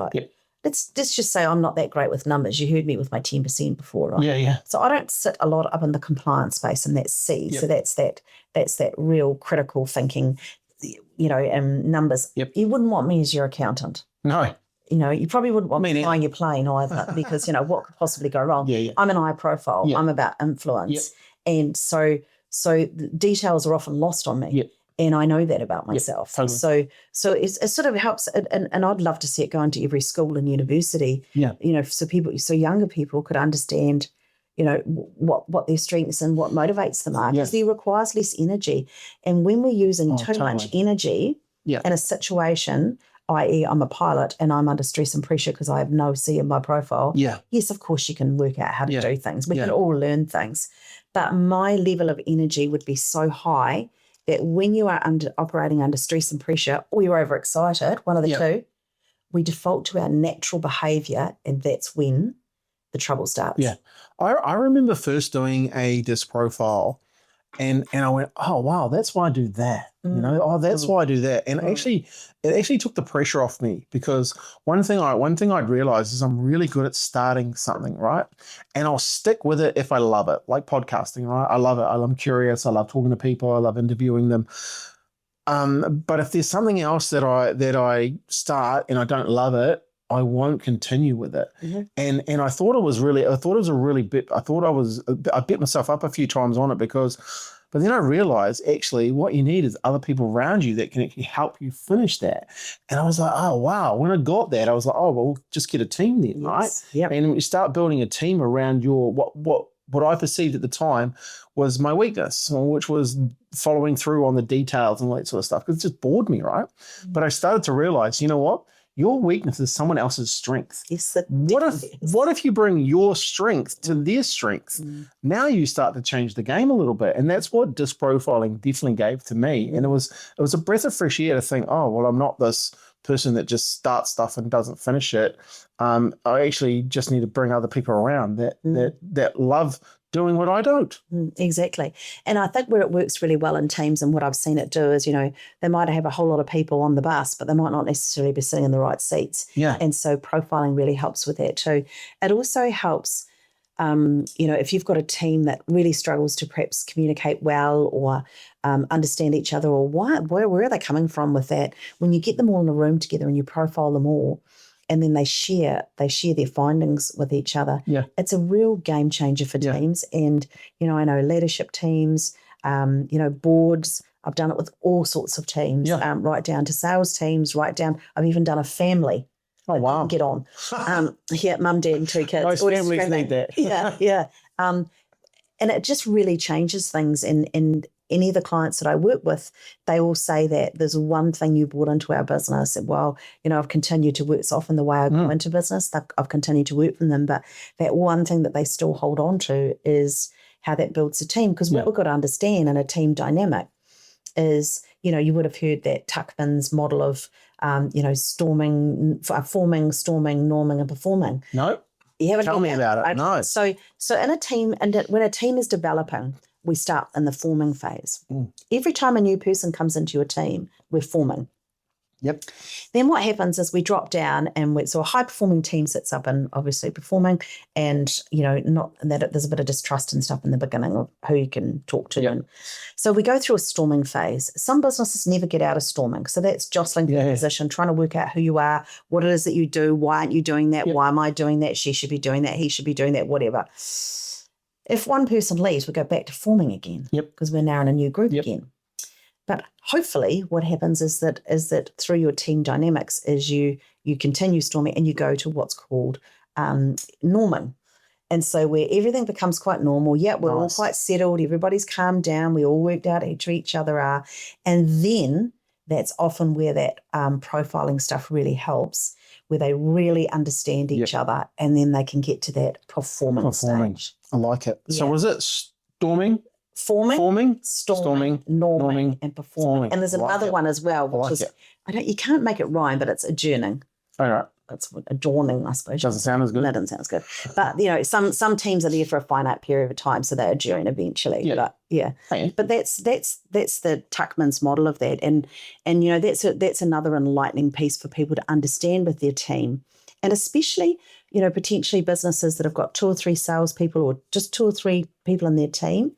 let's just say I'm not that great with numbers. You heard me with my 10% before, right? Yeah. So I don't sit a lot up in the compliance space, and that's C. So that's that real critical thinking, and numbers. Yep. You wouldn't want me as your accountant. No. You probably wouldn't want me flying your plane either, because, what could possibly go wrong? Yeah. I'm an I profile. I'm about influence. And so the details are often lost on me. And I know that about myself. Totally. So it sort of helps. And I'd love to see it go into every school and university, so younger people could understand, what their strengths and what motivates them are, because it requires less energy. And when we're using too much energy in a situation, i.e. I'm a pilot and I'm under stress and pressure because I have no C in my profile. Yes, of course you can work out how to do things. We can all learn things. But my level of energy would be so high that when you are operating under stress and pressure, or you're overexcited, one of the two, we default to our natural behaviour, and that's when the trouble starts. I remember first doing a disc profile, and I went, oh wow, that's why I do that. That's why I do that. And it actually took the pressure off me, because one thing I'd realized is I'm really good at starting something, right? And I'll stick with it if I love it, like podcasting, right? I love it. I'm curious. I love talking to people. I love interviewing them. But if there's something else that I start and I don't love it, I won't continue with it. And I thought I bit myself up a few times on it, but then I realized actually what you need is other people around you that can actually help you finish that. And I was like, oh wow. When I got that, I was like, oh well, just get a team then, right? And you start building a team around your what I perceived at the time was my weakness, which was following through on the details and all that sort of stuff, because it just bored me, right? But I started to realize, you know what? Your weakness is someone else's strength. What if you bring your strength to their strength? Now you start to change the game a little bit. And that's what disc profiling definitely gave to me. And it was a breath of fresh air to think, oh, well, I'm not this person that just starts stuff and doesn't finish it. I actually just need to bring other people around that love doing what I don't. Exactly. And I think where it works really well in teams, and what I've seen it do is, they might have a whole lot of people on the bus, but they might not necessarily be sitting in the right seats. And so profiling really helps with that too. It also helps, if you've got a team that really struggles to perhaps communicate well or understand each other, or where are they coming from with that? When you get them all in a room together and you profile them all, and then they share their findings with each other. It's a real game changer for teams. And, I know leadership teams, boards. I've done it with all sorts of teams, right down to sales teams, I've even done a family. Oh, wow. Get on. Mum, dad, and 2 kids. Most families need that. And it just really changes things. And any of the clients that I work with, they all say that there's one thing you brought into our business. And I've continued to work. It's often the way I go into business. I've continued to work from them. But that one thing that they still hold on to is how that builds a team. Because what we've got to understand in a team dynamic is, you would have heard that Tuckman's model of, forming, norming, and performing. No. You haven't Tell me about it. No. So in a team, and when a team is developing, we start in the forming phase. Every time a new person comes into your team, we're forming. Then what happens is we drop down, and so a high-performing team sits up and obviously performing, and, not that there's a bit of distrust and stuff in the beginning of who you can talk to. And so we go through a storming phase. Some businesses never get out of storming. So that's jostling for position, trying to work out who you are, what it is that you do, why aren't you doing that, why am I doing that, she should be doing that, he should be doing that, whatever. If one person leaves, we go back to forming again because we're now in a new group again. But hopefully what happens is that through your team dynamics is you continue storming and you go to what's called norming. And so where everything becomes quite normal. We're all quite settled. Everybody's calmed down. We all worked out who each other are. And then that's often where that profiling stuff really helps, where they really understand each other, and then they can get to that performance stage. I like it. So was it storming? Forming, storming, norming, and performing. And there's another one as well, which is, you can't make it rhyme, but it's adjourning. All right. That's adorning, I suppose. Doesn't sound as good. That doesn't sound as good. But, some teams are there for a finite period of time, so they adjourn eventually. But that's the Tuckman's model of that. And that's another enlightening piece for people to understand with their team. And especially, potentially businesses that have got 2 or 3 salespeople, or just 2 or 3 people in their team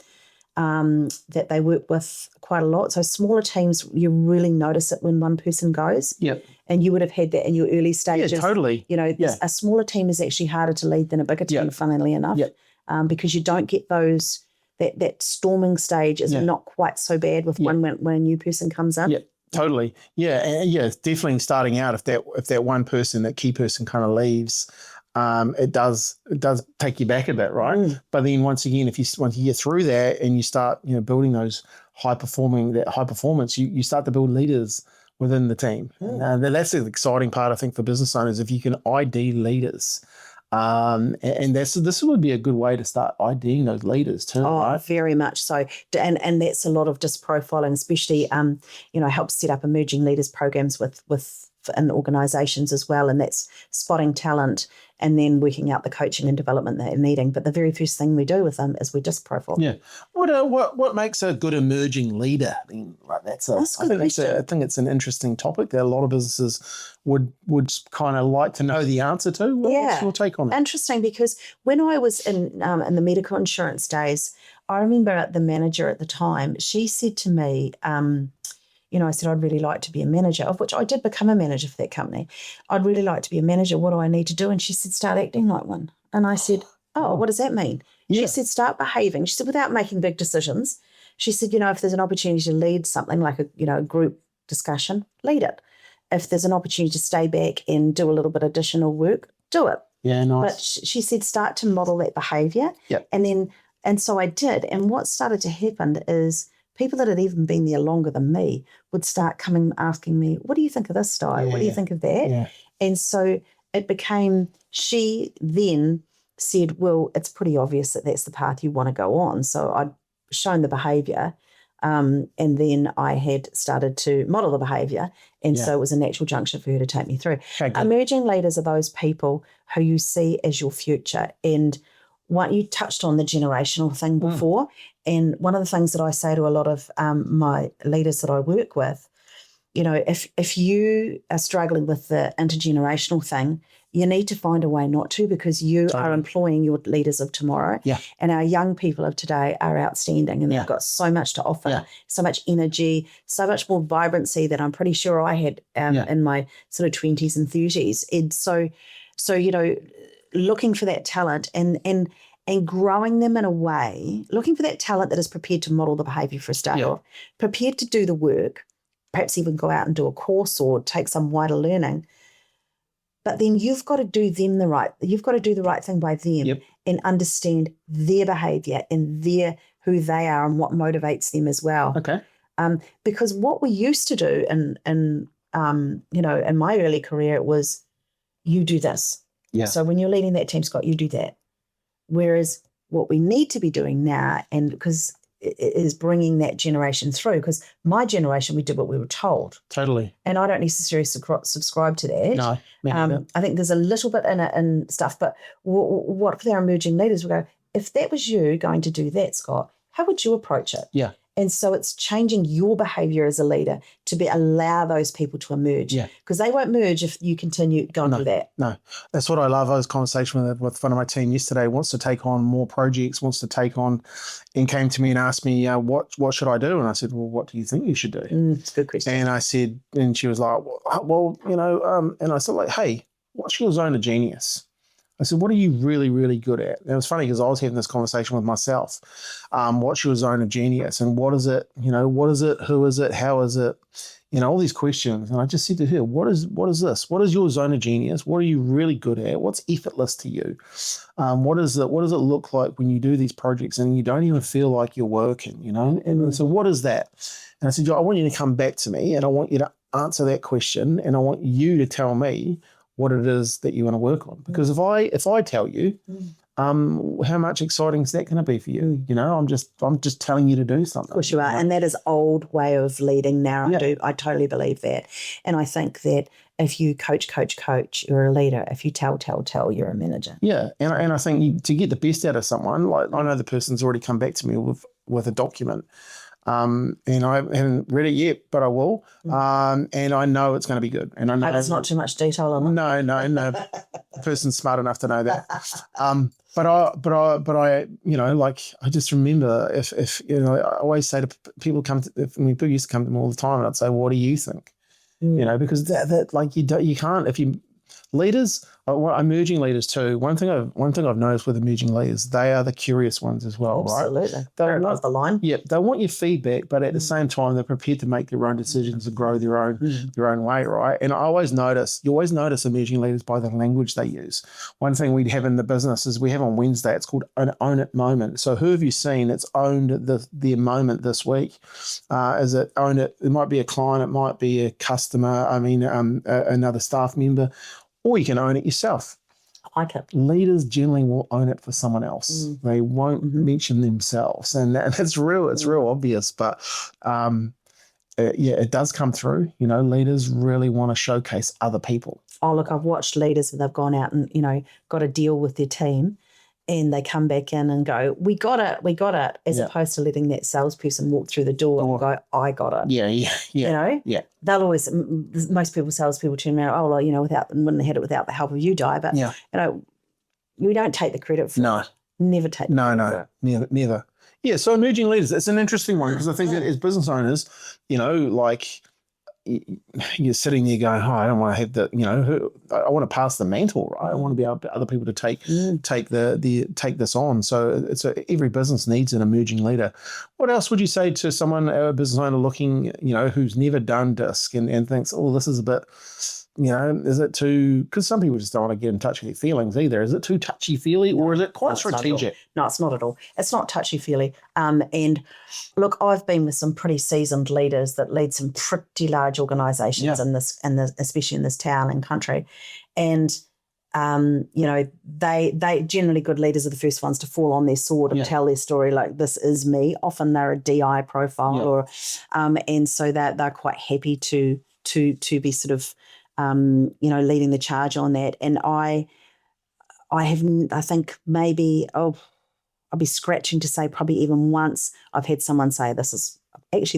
that they work with quite a lot. So smaller teams, you really notice it when one person goes. And you would have had that in your early stages. Yeah, totally. A smaller team is actually harder to lead than a bigger team, funnily enough, because you don't get those that storming stage is not quite so bad with when a new person comes in. Yeah, totally. Yeah, and it's definitely starting out. If that one person, that key person, kind of leaves, it does take you back a bit, right? But then once again, once you get through that and you start building those high performance, you start to build leaders within the team. And that's the exciting part, I think, for business owners, if you can ID leaders. And this would be a good way to start IDing those leaders too, right? Very much so. And that's a lot of disc profiling, especially, helps set up emerging leaders programs in organisations as well. And that's spotting talent and then working out the coaching and development that they're needing. But the very first thing we do with them is we disc profile. Yeah. What makes a good emerging leader? I mean, right, that's a good question. I think it's an interesting topic that a lot of businesses would kind of like to know the answer to. What's your take on it? Interesting, because when I was in the medical insurance days, I remember the manager at the time, she said to me, I said, I'd really like to be a manager, of which I did become a manager for that company. I'd really like to be a manager. What do I need to do? And she said, start acting like one. And I said, what does that mean? Yeah. She said, start behaving. She said, without making big decisions. She said, if there's an opportunity to lead something like a group discussion, lead it. If there's an opportunity to stay back and do a little bit of additional work, do it. Yeah, nice. But she said, start to model that behaviour. Yep. And so I did. And what started to happen is people that had even been there longer than me would start coming asking me, what do you think of this style? What do you think of that? Yeah. And so it became, she then said, well, it's pretty obvious that that's the path you want to go on. So I'd shown the behaviour, and then I had started to model the behaviour. And so it was a natural juncture for her to take me through. Okay, emerging leaders are those people who you see as your future. And what you touched on the generational thing before. And one of the things that I say to a lot of my leaders that I work with, if you are struggling with the intergenerational thing, you need to find a way not to, because you are employing your leaders of tomorrow. Yeah. And our young people of today are outstanding, and they've got so much to offer, so much energy, so much more vibrancy that I'm pretty sure I had in my sort of 20s and 30s. And so looking for that talent and growing them in a way, looking for that talent that is prepared to model the behaviour for a start off, prepared to do the work, perhaps even go out and do a course or take some wider learning. But then you've got to do the right thing by them and understand their behaviour and who they are and what motivates them as well. Okay. Because what we used to do in my early career, it was, you do this. Yeah. So when you're leading that team, Scott, you do that. Whereas what we need to be doing now, and because it is bringing that generation through, because my generation, we did what we were told. Totally. And I don't necessarily subscribe to that. No. I think there's a little bit in it and stuff, but what for our emerging leaders, we go, if that was you going to do that, Scott, how would you approach it? Yeah. And so it's changing your behaviour as a leader to allow those people to emerge. Yeah. Because they won't merge if you continue going through that. No. That's what I love. I was conversation with one of my team yesterday, wants to take on more projects, and came to me and asked me, what should I do? And I said, well, what do you think you should do? It's a good question. And I said, and she was like, and I said, like, hey, what's your zone of genius? I said, what are you really, really good at? And it was funny because I was having this conversation with myself. What's your zone of genius? And what is it? What is it? Who is it? How is it? All these questions. And I just said to her, what is this? What is your zone of genius? What are you really good at? What's effortless to you? What does it look like when you do these projects and you don't even feel like you're working, And so what is that? And I said, I want you to come back to me and I want you to answer that question and I want you to tell me what it is that you want to work on. Because if I tell you, how much exciting is that going to be for you? I'm just telling you to do something. Of course you are. And that is old way of leading now. Yeah. I totally believe that. And I think that if you coach, you're a leader. If you tell, you're a manager. Yeah. And I think to get the best out of someone, like I know the person's already come back to me with a document. And I haven't read it yet, but I will. And I know it's going to be good. And I know it's not too much detail on it. No. The person's smart enough to know that. But I, I just remember if I always say to people people used to come to me all the time, and I'd say, "What do you think?" Because that like you can't if you leaders. What emerging leaders too. One thing I've noticed with emerging leaders, they are the curious ones as well, Absolutely. right? They're above the line. Yeah, they want your feedback, but at the same time, they're prepared to make their own decisions and grow their own way, right? And you always notice emerging leaders by the language they use. One thing we have in the business is we have on Wednesday, it's called an own it moment. So who have you seen that's owned their moment this week? Is it own it? It might be a client, it might be a customer. Another staff member. Or you can own it yourself. I like it. Leaders generally will own it for someone else. They won't mention themselves. And that's real. It's real obvious. But it does come through. Leaders really want to showcase other people. Oh, look, I've watched leaders that they've gone out and, got a deal with their team, and they come back in and go, we got it, as opposed to letting that salesperson walk through the door and go, I got it. Yeah. They'll always, most salespeople turn around, oh, well, wouldn't have had it without the help of you, Di. But, we don't take the credit for it. Never take the credit for it. Never. Yeah, so emerging leaders, it's an interesting one because I think that as business owners, you're sitting there going, I don't want to have I want to pass the mantle, right? I want to be able to other people to take this on. So every business needs an emerging leader. What else would you say to someone, a business owner looking, who's never done disc and thinks, oh, this is a bit, is it too, because some people just don't want to get in touch with their feelings either. Is it too touchy-feely or is it quite strategic? No, it's not at all. It's not touchy-feely. And look, I've been with some pretty seasoned leaders that lead some pretty large organisations in this, especially in this town and country. And, they generally, good leaders are the first ones to fall on their sword and tell their story like, this is me. Often they're a DI profile or, and so they're quite happy to be sort of, leading the charge on that. And I think maybe, I'll be scratching to say probably even once I've had someone say there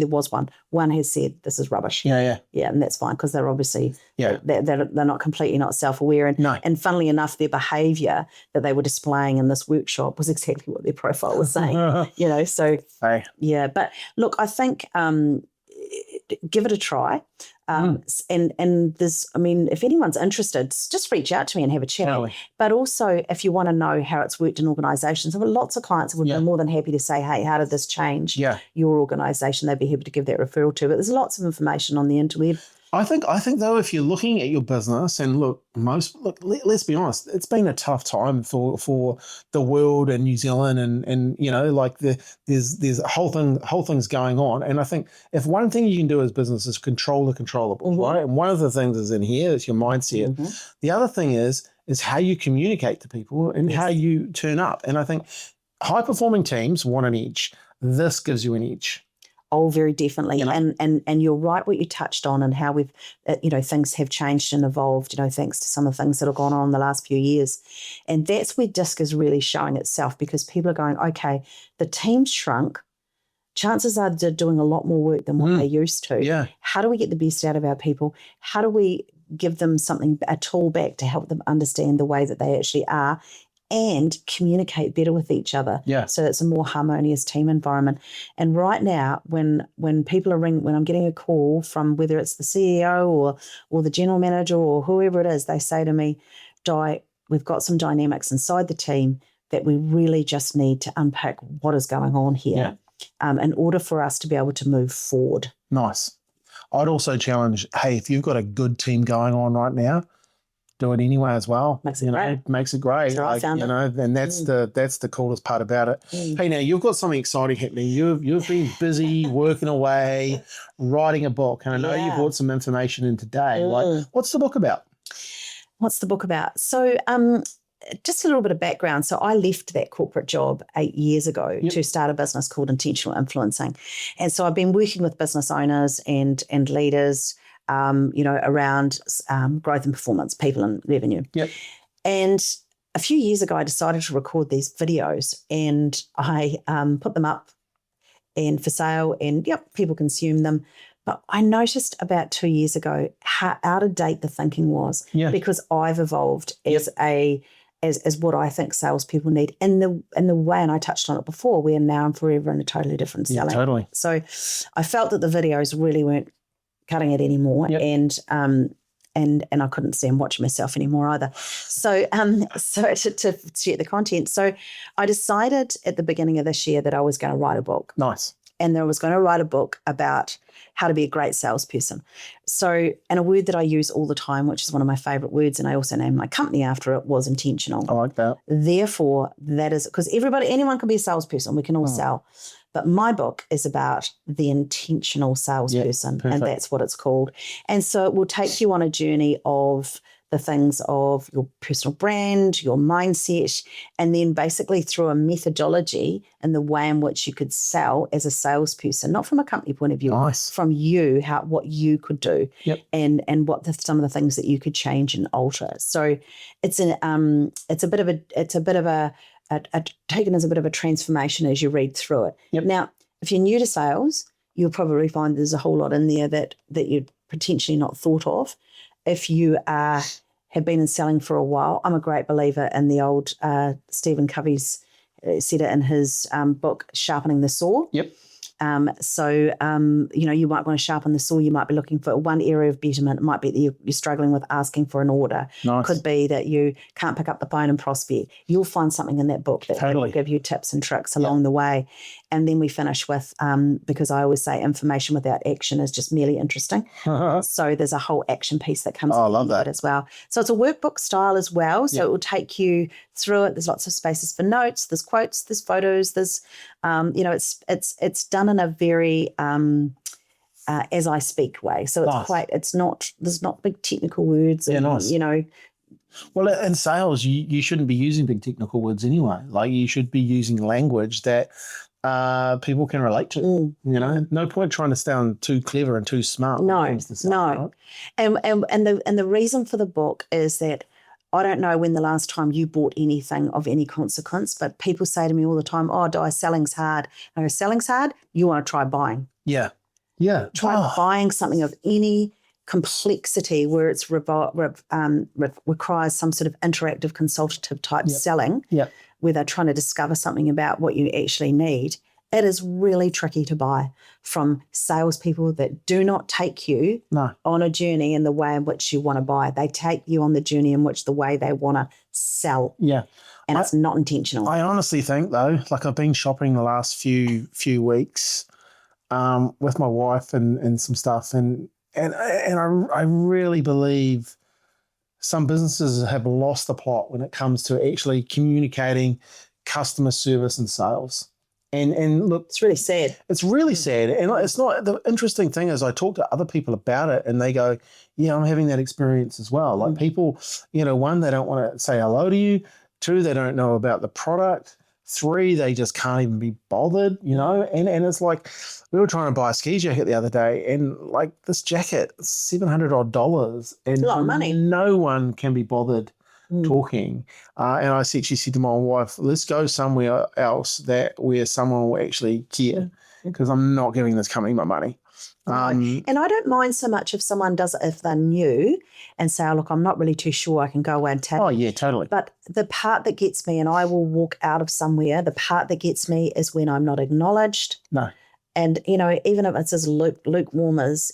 was one has said this is rubbish. Yeah, and that's fine because they're obviously, they're not completely not self-aware. And funnily enough, their behaviour that they were displaying in this workshop was exactly what their profile was saying, so, but look, I think, give it a try. And there's, if anyone's interested, just reach out to me and have a chat. Totally. But also, if you want to know how it's worked in organisations, I've got lots of clients who would be more than happy to say, hey, how did this change your organisation? They'd be happy to give that referral to. But there's lots of information on the interweb. I think though, if you're looking at your business and let's be honest, it's been a tough time for the world and New Zealand and there's whole things going on. And I think if one thing you can do as business is control the controllables, right? And one of the things is in here, it's your mindset. The other thing is how you communicate to people and how you turn up. And I think high performing teams want an edge. This gives you an edge. Oh, very definitely. And you're right what you touched on and how we've, things have changed and evolved, thanks to some of the things that have gone on in the last few years. And that's where DISC is really showing itself because people are going, okay, the team's shrunk. Chances are they're doing a lot more work than what they used to. Yeah. How do we get the best out of our people? How do we give them a tool back to help them understand the way that they actually are and communicate better with each other. So it's a more harmonious team environment. And right now, when people are when I'm getting a call from whether it's the CEO or the general manager or whoever it is, they say to me, Di, we've got some dynamics inside the team that we really just need to unpack what is going on here in order for us to be able to move forward. Nice. I'd also challenge, hey, if you've got a good team going on right now, do it anyway as well. Makes it great. Makes it great. So I found it. And that's the coolest part about it. Hey, now you've got something exciting happening. You've been busy working away, writing a book, and I know you brought some information in today. Like, what's the book about? What's the book about? So, just a little bit of background. So I left that corporate job 8 years ago to start a business called Intentional Influencing, and so I've been working with business owners and leaders. Around growth and performance, people and revenue. And a few years ago, I decided to record these videos and I put them up and for sale and, people consume them. But I noticed about 2 years ago how out of date the thinking was because I've evolved as what I think salespeople need in the way, and I touched on it before, we're now and forever in a totally different selling. Totally. So I felt that the videos really weren't cutting it anymore. And and I couldn't stand watching myself anymore either. So to share the content. So I decided at the beginning of this year that I was going to write a book. Nice. And then I was going to write a book about how to be a great salesperson. So, and a word that I use all the time, which is one of my favorite words, and I also named my company after it, was intentional. I like that. Therefore, that is, because anyone can be a salesperson. We can all sell. But my book is about the intentional salesperson, and that's what it's called. And so it will take you on a journey of the things of your personal brand, your mindset, and then basically through a methodology and the way in which you could sell as a salesperson, not from a company point of view, from you, what you could do, and what some of the things that you could change and alter. So it's a bit of a taken as a bit of a transformation as you read through it. Now, if you're new to sales, you'll probably find there's a whole lot in there that you'd potentially not thought of. If you have been in selling for a while, I'm a great believer in the old Stephen Covey's said it in his book, Sharpening the Saw. You might want to sharpen the saw. You might be looking for one area of betterment. It might be that you're struggling with asking for an order. Could be that you can't pick up the phone and prospect. You'll find something in that book that will give you tips and tricks along the way. And then we finish with, because I always say information without action is just merely interesting. So there's a whole action piece that comes with it as well. So it's a workbook style as well. So it will take you through it. There's lots of spaces for notes. There's quotes. There's photos. There's, it's done in a very as I speak way. So it's there's not big technical words. And, Well, in sales, you shouldn't be using big technical words anyway. Like, you should be using language that people can relate to. No point trying to sound too clever and too smart. No. Right? And the reason for the book is that I don't know when the last time you bought anything of any consequence, but people say to me all the time, "Oh, Di, selling's hard." I go, "Selling's hard? You want to try buying?" Yeah. Try buying something of any complexity where it's requires some sort of interactive consultative type selling, where they're trying to discover something about what you actually need. It is really tricky to buy from salespeople that do not take you on a journey in the way in which you want to buy. They take you on the journey in which the way they want to sell. And it's not intentional. I honestly think, though, like, I've been shopping the last few weeks with my wife and some stuff, and I really believe some businesses have lost the plot when it comes to actually communicating customer service and sales. And look, it's really sad. It's really sad. And it's not, the interesting thing is I talk to other people about it and they go, yeah, I'm having that experience as well. Like, people, one, they don't want to say hello to you. Two, they don't know about the product. Three, they just can't even be bothered, and it's like, we were trying to buy a ski jacket the other day, and like, this jacket, $700 odd, and a lot of money. No one can be bothered talking. And I actually said to my wife, let's go somewhere else where someone will actually care, because I'm not giving this company my money. And I don't mind so much if someone does it if they're new and say, "Oh, look, I'm not really too sure. I can go away and tap." Oh, yeah, totally. But the part that gets me, and I will walk out of somewhere, the part that gets me is when I'm not acknowledged. No. And, even if it's as lukewarm as,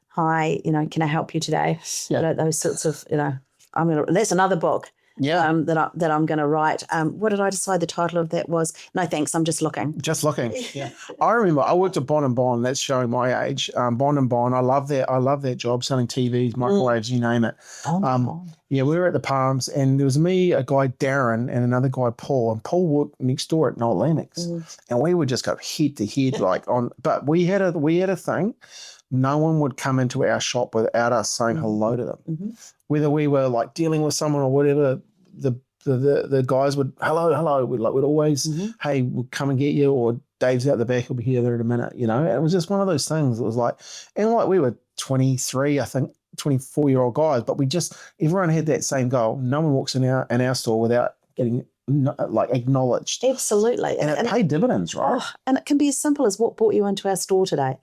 "Hi, can I help you today?" Those sorts of, that's another book. That I'm going to write. What did I decide the title of that was? No, thanks. I'm just looking. Just looking. Yeah. I remember I worked at Bond & Bond. That's showing my age. Bond & Bond. I love that job, selling TVs, microwaves, you name it. We were at the Palms, and there was me, a guy Darren, and another guy Paul. And Paul worked next door at Noel Lennox, and we would just go head to head But we had a thing. No one would come into our shop without us saying hello to them. Whether we were like dealing with someone or whatever, the guys would hello. We'd always, hey, we'll come and get you, or Dave's out the back, he'll be here there in a minute. It was just one of those things. It was like, and like, we were 23, I think, 24-year-old guys, but everyone had that same goal. No one walks in our store without getting acknowledged. Absolutely. And it paid dividends, right? And it can be as simple as what brought you into our store today.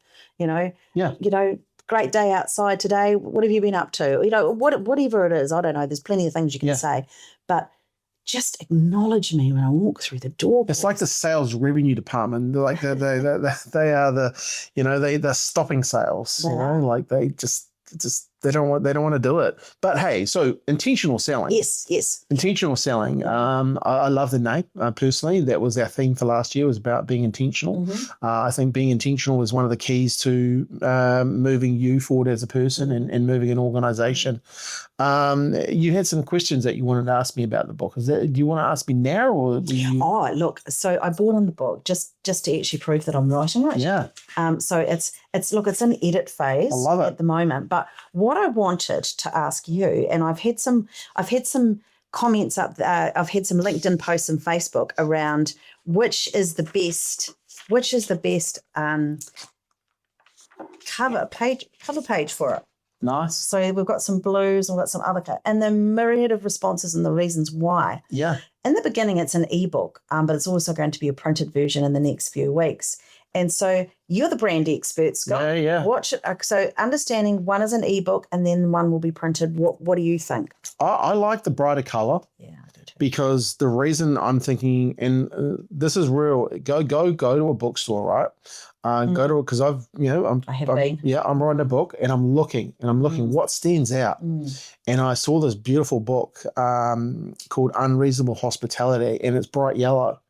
Great day outside today. What have you been up to? Whatever it is, I don't know. There's plenty of things you can say, but just acknowledge me when I walk through the door. It's like the sales revenue department. Like they are they're stopping sales. Like they just they don't want to do it. But hey, so intentional selling. Yes. Intentional selling. I love the name personally. That was our theme for last year, was about being intentional. I think being intentional is one of the keys to moving you forward as a person and moving an organization. You had some questions that you wanted to ask me about the book. Do you want to ask me now, or Oh, look, so I bought on the book just to actually prove that I'm writing it. Yeah. So it's an edit phase at the moment. But what I wanted to ask you, and I've had some comments up there, I've had some LinkedIn posts and Facebook around which is the best cover page for it. Nice. So we've got some blues and we've got some other and the myriad of responses and the reasons why. Yeah. In the beginning, it's an ebook, but it's also going to be a printed version in the next few weeks. And so you're the brand expert, Scott. Yeah. Watch it. So understanding one is an ebook and then one will be printed. What do you think? I like the brighter color. Yeah, I do too. Because the reason I'm thinking, and this is real, go to a bookstore, right? Go to it because I'm writing a book and I'm looking what stands out. And I saw this beautiful book called Unreasonable Hospitality, and it's bright yellow.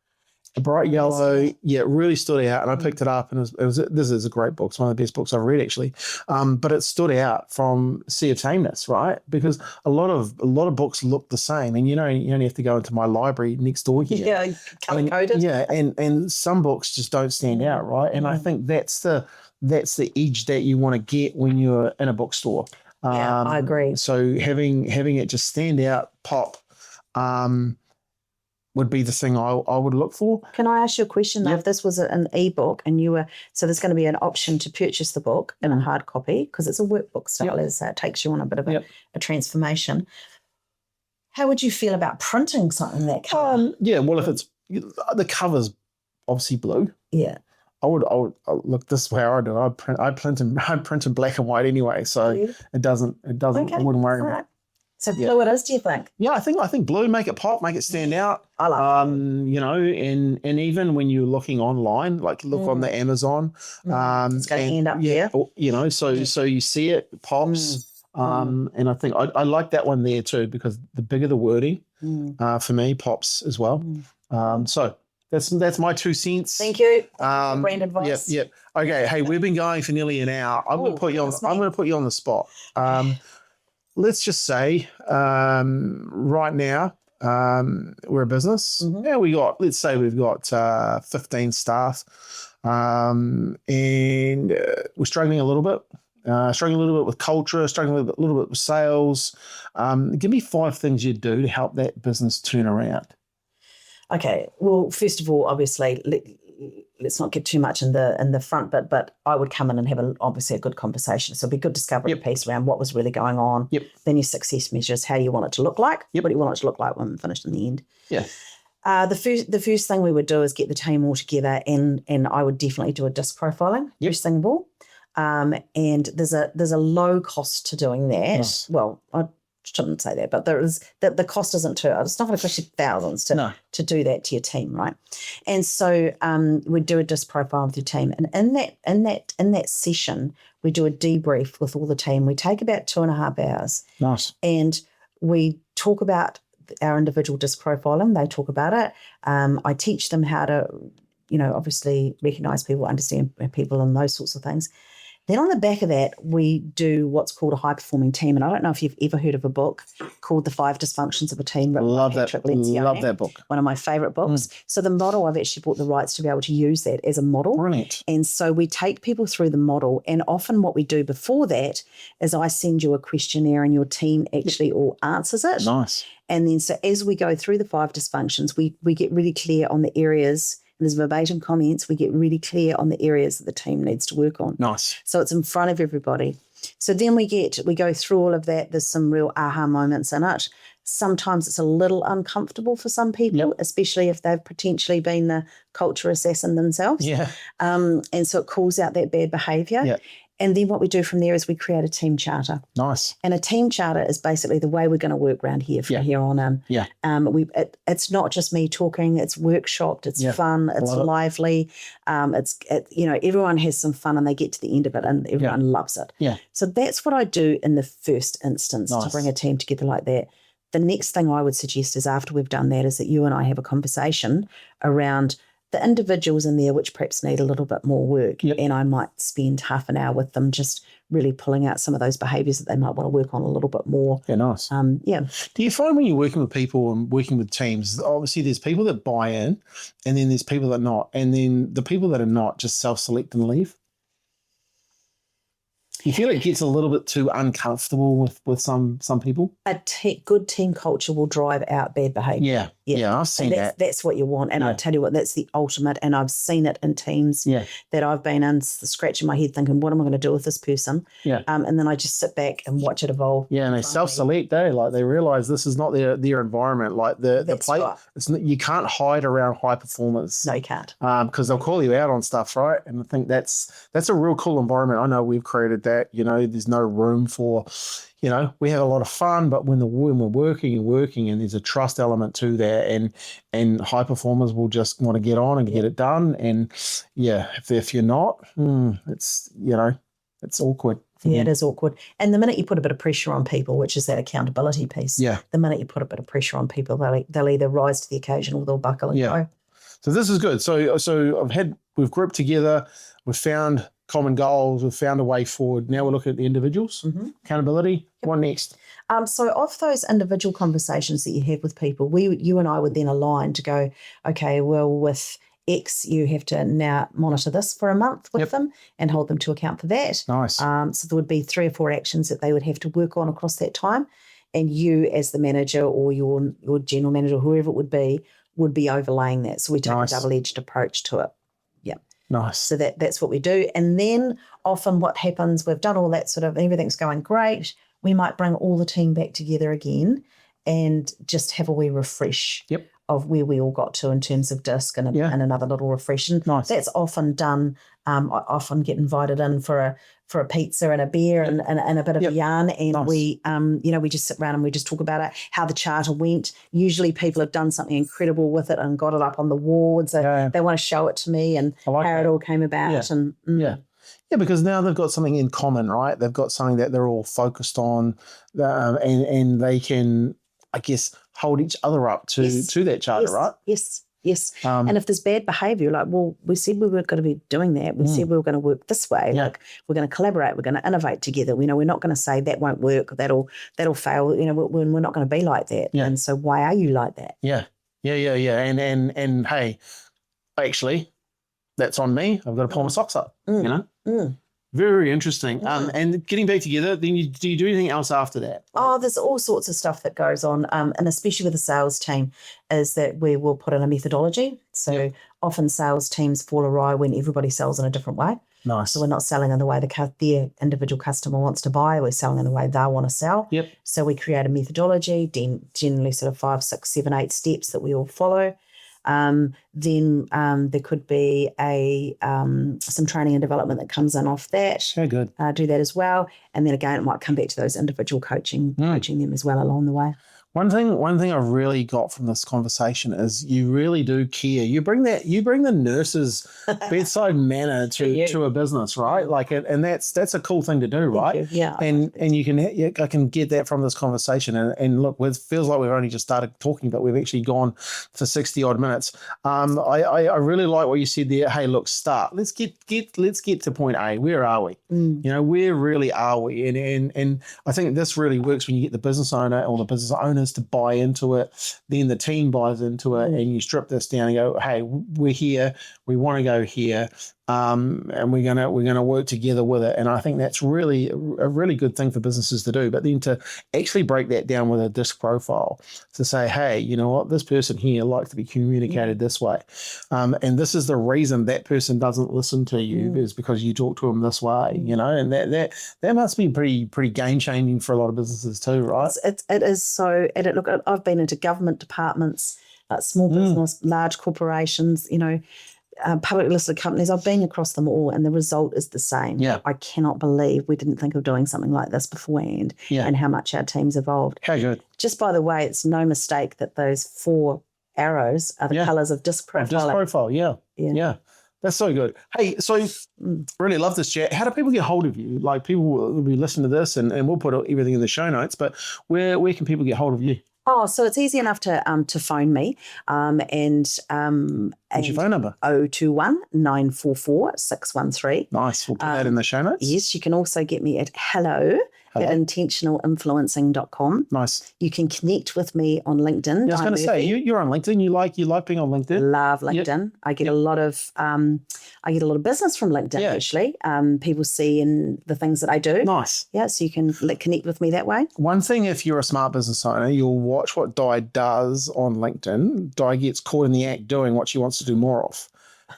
It really stood out, and I picked it up, and this is a great book. It's one of the best books I've read, actually. But it stood out from Sea of Tameness, right? Because a lot of books look the same, and you only have to go into my library next door here. Yeah, color coded. Yeah, and some books just don't stand out, right? And I think that's the edge that you want to get when you're in a bookstore. Yeah, I agree. So having it just stand out, pop. Would be the thing I would look for. Can I ask you a question? Yep. If this was an ebook and so there's going to be an option to purchase the book in a hard copy because it's a workbook style, as it takes you on a bit of a transformation. How would you feel about printing something that color? Well, if it's the cover's obviously blue. Yeah. I would look, this is how I do it. I'd print in black and white anyway, so it doesn't. Okay. I wouldn't worry about it. So blue it is, do you think? Yeah, I think blue, make it pop, make it stand out. I like and even when you're looking online, like look on the Amazon. It's going to end up there. So you see it pops. And I think I like that one there too, because the bigger the wording, for me, pops as well. So that's my 2 cents. Thank you. Brand advice. Yep. Okay. Hey, we've been going for nearly an hour. I'm going to put you on the spot. Let's just say right now we're a business. Yeah, let's say we've got 15 staff, and we're struggling a little bit. With culture, struggling a little bit with sales. Give me 5 things you'd do to help that business turn around. Okay. Well, first of all, obviously, let's not get too much in the front bit, but I would come in and have obviously a good conversation. So it'd be a good discovery piece around what was really going on. Yep. Then your success measures, how do you want it to look like? What do you want it to look like when finished in the end? Yeah. The first thing we would do is get the team all together, and I would definitely do a disc profiling. First thing of all. And there's a low cost to doing that. Yes. Well, I shouldn't say that, but there is that the cost isn't too. It's not going to cost you thousands to do that to your team, right? And so we do a disc profile with your team, and in that session we do a debrief with all the team. We take about 2.5 hours. Nice. And we talk about our individual disc profiling. They talk about it. I teach them how to, obviously recognize people, understand people, and those sorts of things. Then on the back of that, we do what's called a high-performing team. And I don't know if you've ever heard of a book called The 5 Dysfunctions of a Team. Love that book. One of my favourite books. So the model, I've actually bought the rights to be able to use that as a model. Brilliant. And so we take people through the model. And often what we do before that is I send you a questionnaire and your team actually all answers it. Nice. And then so as we go through the 5 dysfunctions, we get really clear on the areas. There's verbatim comments. We get really clear on the areas that the team needs to work on. Nice. So it's in front of everybody. So then we go through all of that. There's some real aha moments in it. Sometimes it's a little uncomfortable for some people, especially if they've potentially been the culture assassin themselves. Yeah. And so it calls out that bad behaviour. Yeah. And then what we do from there is we create a team charter. Nice. And a team charter is basically the way we're going to work around here from here on in. Yeah. It's not just me talking. It's workshopped. It's fun. It's lively. Everyone has some fun and they get to the end of it and everyone loves it. Yeah. So that's what I do in the first instance to bring a team together like that. The next thing I would suggest is after we've done that is that you and I have a conversation around the individuals in there which perhaps need a little bit more work. Yep. And I might spend half an hour with them just really pulling out some of those behaviours that they might want to work on a little bit more. Yeah, nice. Do you find when you're working with people and working with teams, obviously there's people that buy in and then there's people that not, and then the people that are not just self-select and leave? You feel it gets a little bit too uncomfortable with some people? Good team culture will drive out bad behaviour. Yeah, I've seen that. That's what you want. And I tell you what, that's the ultimate. And I've seen it in teams that I've been in, scratching my head thinking, what am I going to do with this person? Yeah. And then I just sit back and watch it evolve. Yeah, and they self-select, like they realise this is not their environment. Like the play, right. You can't hide around high performers. No, you can't. Because they'll call you out on stuff, right? And I think that's a real cool environment. I know we've created that. There's no room for, we have a lot of fun, but when we're working and there's a trust element to that, and high performers will just want to get on and get it done. And if you're not, it's awkward. Yeah, it is awkward. And the minute you put a bit of pressure on people, which is that accountability piece, the minute you put a bit of pressure on people, they'll either rise to the occasion or they'll buckle and go. So this is good. So we've grouped together, we've found common goals, we've found a way forward. Now we're looking at the individuals, accountability. What next? So of those individual conversations that you have with people, you and I would then align to go, okay, well, with X, you have to now monitor this for a month with them and hold them to account for that. Nice. So there would be 3 or 4 actions that they would have to work on across that time. And you as the manager or your general manager, whoever it would be overlaying that. So we take a double-edged approach to it. Nice. So that's what we do. And then often what happens, we've done all that everything's going great. We might bring all the team back together again and just have a wee refresh of where we all got to in terms of disc and another little refresh. And that's often done. I often get invited in for a pizza and a beer and a bit of a yarn. And we just sit around and we just talk about it, how the charter went. Usually people have done something incredible with it and got it up on the wall. So they want to show it to me and how it all came about. Yeah. Yeah, because now they've got something in common, right? They've got something that they're all focused on, and they can, I guess, hold each other up to that charter, right? Yes. And if there's bad behaviour, like, well, we said we were going to be doing that. We said we were going to work this way. Like, we're going to collaborate. We're going to innovate together. We're not going to say that won't work. That'll fail. We're not going to be like that. Yeah. And so why are you like that? Yeah. And hey, actually, that's on me. I've got to pull my socks up. Very interesting. And getting back together, then do you do anything else after that? Oh, there's all sorts of stuff that goes on, and especially with the sales team, is that we will put in a methodology. So often sales teams fall awry when everybody sells in a different way. Nice. So we're not selling in the way their individual customer wants to buy. We're selling in the way they want to sell. Yep. So we create a methodology, generally sort of 5, 6, 7, 8 steps that we all follow. Then there could be some training and development that comes in off that. Very good. Do that as well. And then again, it might come back to those individual coaching them as well along the way. One thing I really got from this conversation is you really do care. You bring the nurse's bedside manner to a business, right? Like, and that's a cool thing to do, right? Yeah. And I can get that from this conversation. And look, it feels like we've only just started talking, but we've actually gone for 60 odd minutes. I really like what you said there. Hey, look, start. Let's get to point A. Where are we? Where really are we? And I think this really works when you get the business owner or the business owners to buy into it, then the team buys into it, and you strip this down and go, hey, we're here, we want to go here, and we're gonna work together with it. And I think that's really a really good thing for businesses to do. But then to actually break that down with a disc profile to say, hey, you know what, this person here likes to be communicated this way, and this is the reason that person doesn't listen to you is because you talk to them this way, and that must be pretty game changing for a lot of businesses too, right? It is so. And look, I've been into government departments, small business, large corporations, public listed companies, I've been across them all and the result is the same. Yeah. I cannot believe we didn't think of doing something like this beforehand and how much our team's evolved. How good. Just by the way, it's no mistake that those 4 arrows are the colours of disc profile. Disc profile, yeah. That's so good. Hey, so really love this chat. How do people get hold of you? Like people will be listening to this and we'll put everything in the show notes, but where can people get hold of you? Oh, so it's easy enough to phone me. What's your phone number? 021 944 613. Nice. We'll put that in the show notes. Yes, you can also get me at at intentionalinfluencing.com. Nice. You can connect with me on LinkedIn. I was going to say, you're on LinkedIn. You like being on LinkedIn. Love LinkedIn. Yep. I get a lot of business from LinkedIn. Actually. People see in the things that I do. Nice. Yeah, so you can connect with me that way. One thing, if you're a smart business owner, you'll watch what Di does on LinkedIn. Di gets caught in the act doing what she wants to do more of.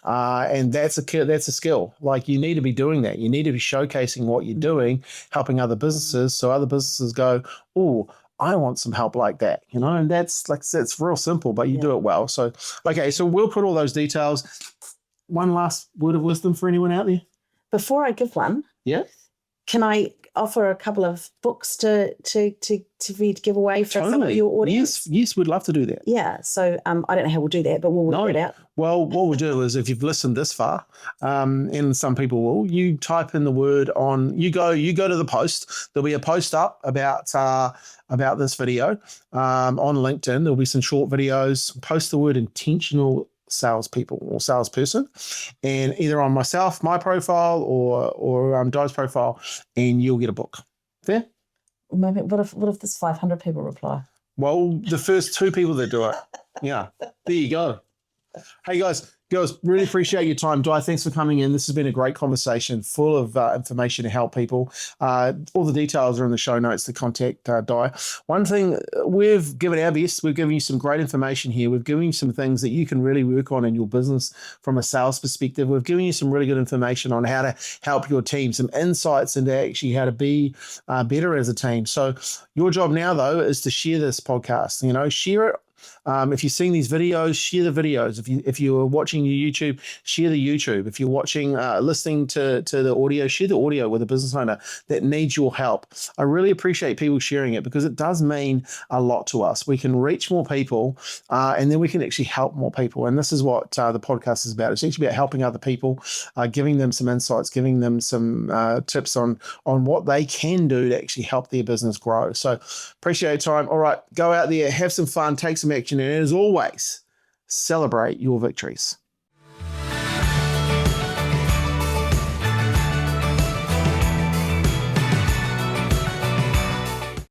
And that's a skill. Like you need to be doing that. You need to be showcasing what you're doing, helping other businesses. So other businesses go, oh, I want some help like that, and that's it's real simple, but you do it well. So, okay. So we'll put all those details. One last word of wisdom for anyone out there. Before I give one. Yeah. Can I offer a couple of books to give away for some of your audience? Yes, we'd love to do that. Yeah, so I don't know how we'll do that, but we'll work it out. Well, what we'll do is if you've listened this far, and some people will, you type in the word on, you go to the post. There'll be a post up about this video on LinkedIn. There'll be some short videos. Post the word intentional salespeople or salesperson, and either on myself, my profile, or Di's profile, and you'll get a book. Fair? Maybe what if there's 500 people reply? Well, the first 2 people that do it. Yeah. There you go. Hey guys, really appreciate your time. Di, thanks for coming in. This has been a great conversation full of information to help people. All the details are in the show notes to contact Di. One thing, we've given our best. We've given you some great information here. We've given you some things that you can really work on in your business from a sales perspective. We've given you some really good information on how to help your team, some insights into actually how to be better as a team. So your job now, though, is to share this podcast. Share it. If you're seeing these videos, share the videos. If you're watching your YouTube, share the YouTube. If you're listening to the audio, share the audio with a business owner that needs your help. I really appreciate people sharing it because it does mean a lot to us. We can reach more people, and then we can actually help more people. And this is what the podcast is about. It's actually about helping other people, giving them some insights, giving them some tips on what they can do to actually help their business grow. So appreciate your time. All right, go out there, have some fun, take some action, and as always, celebrate your victories.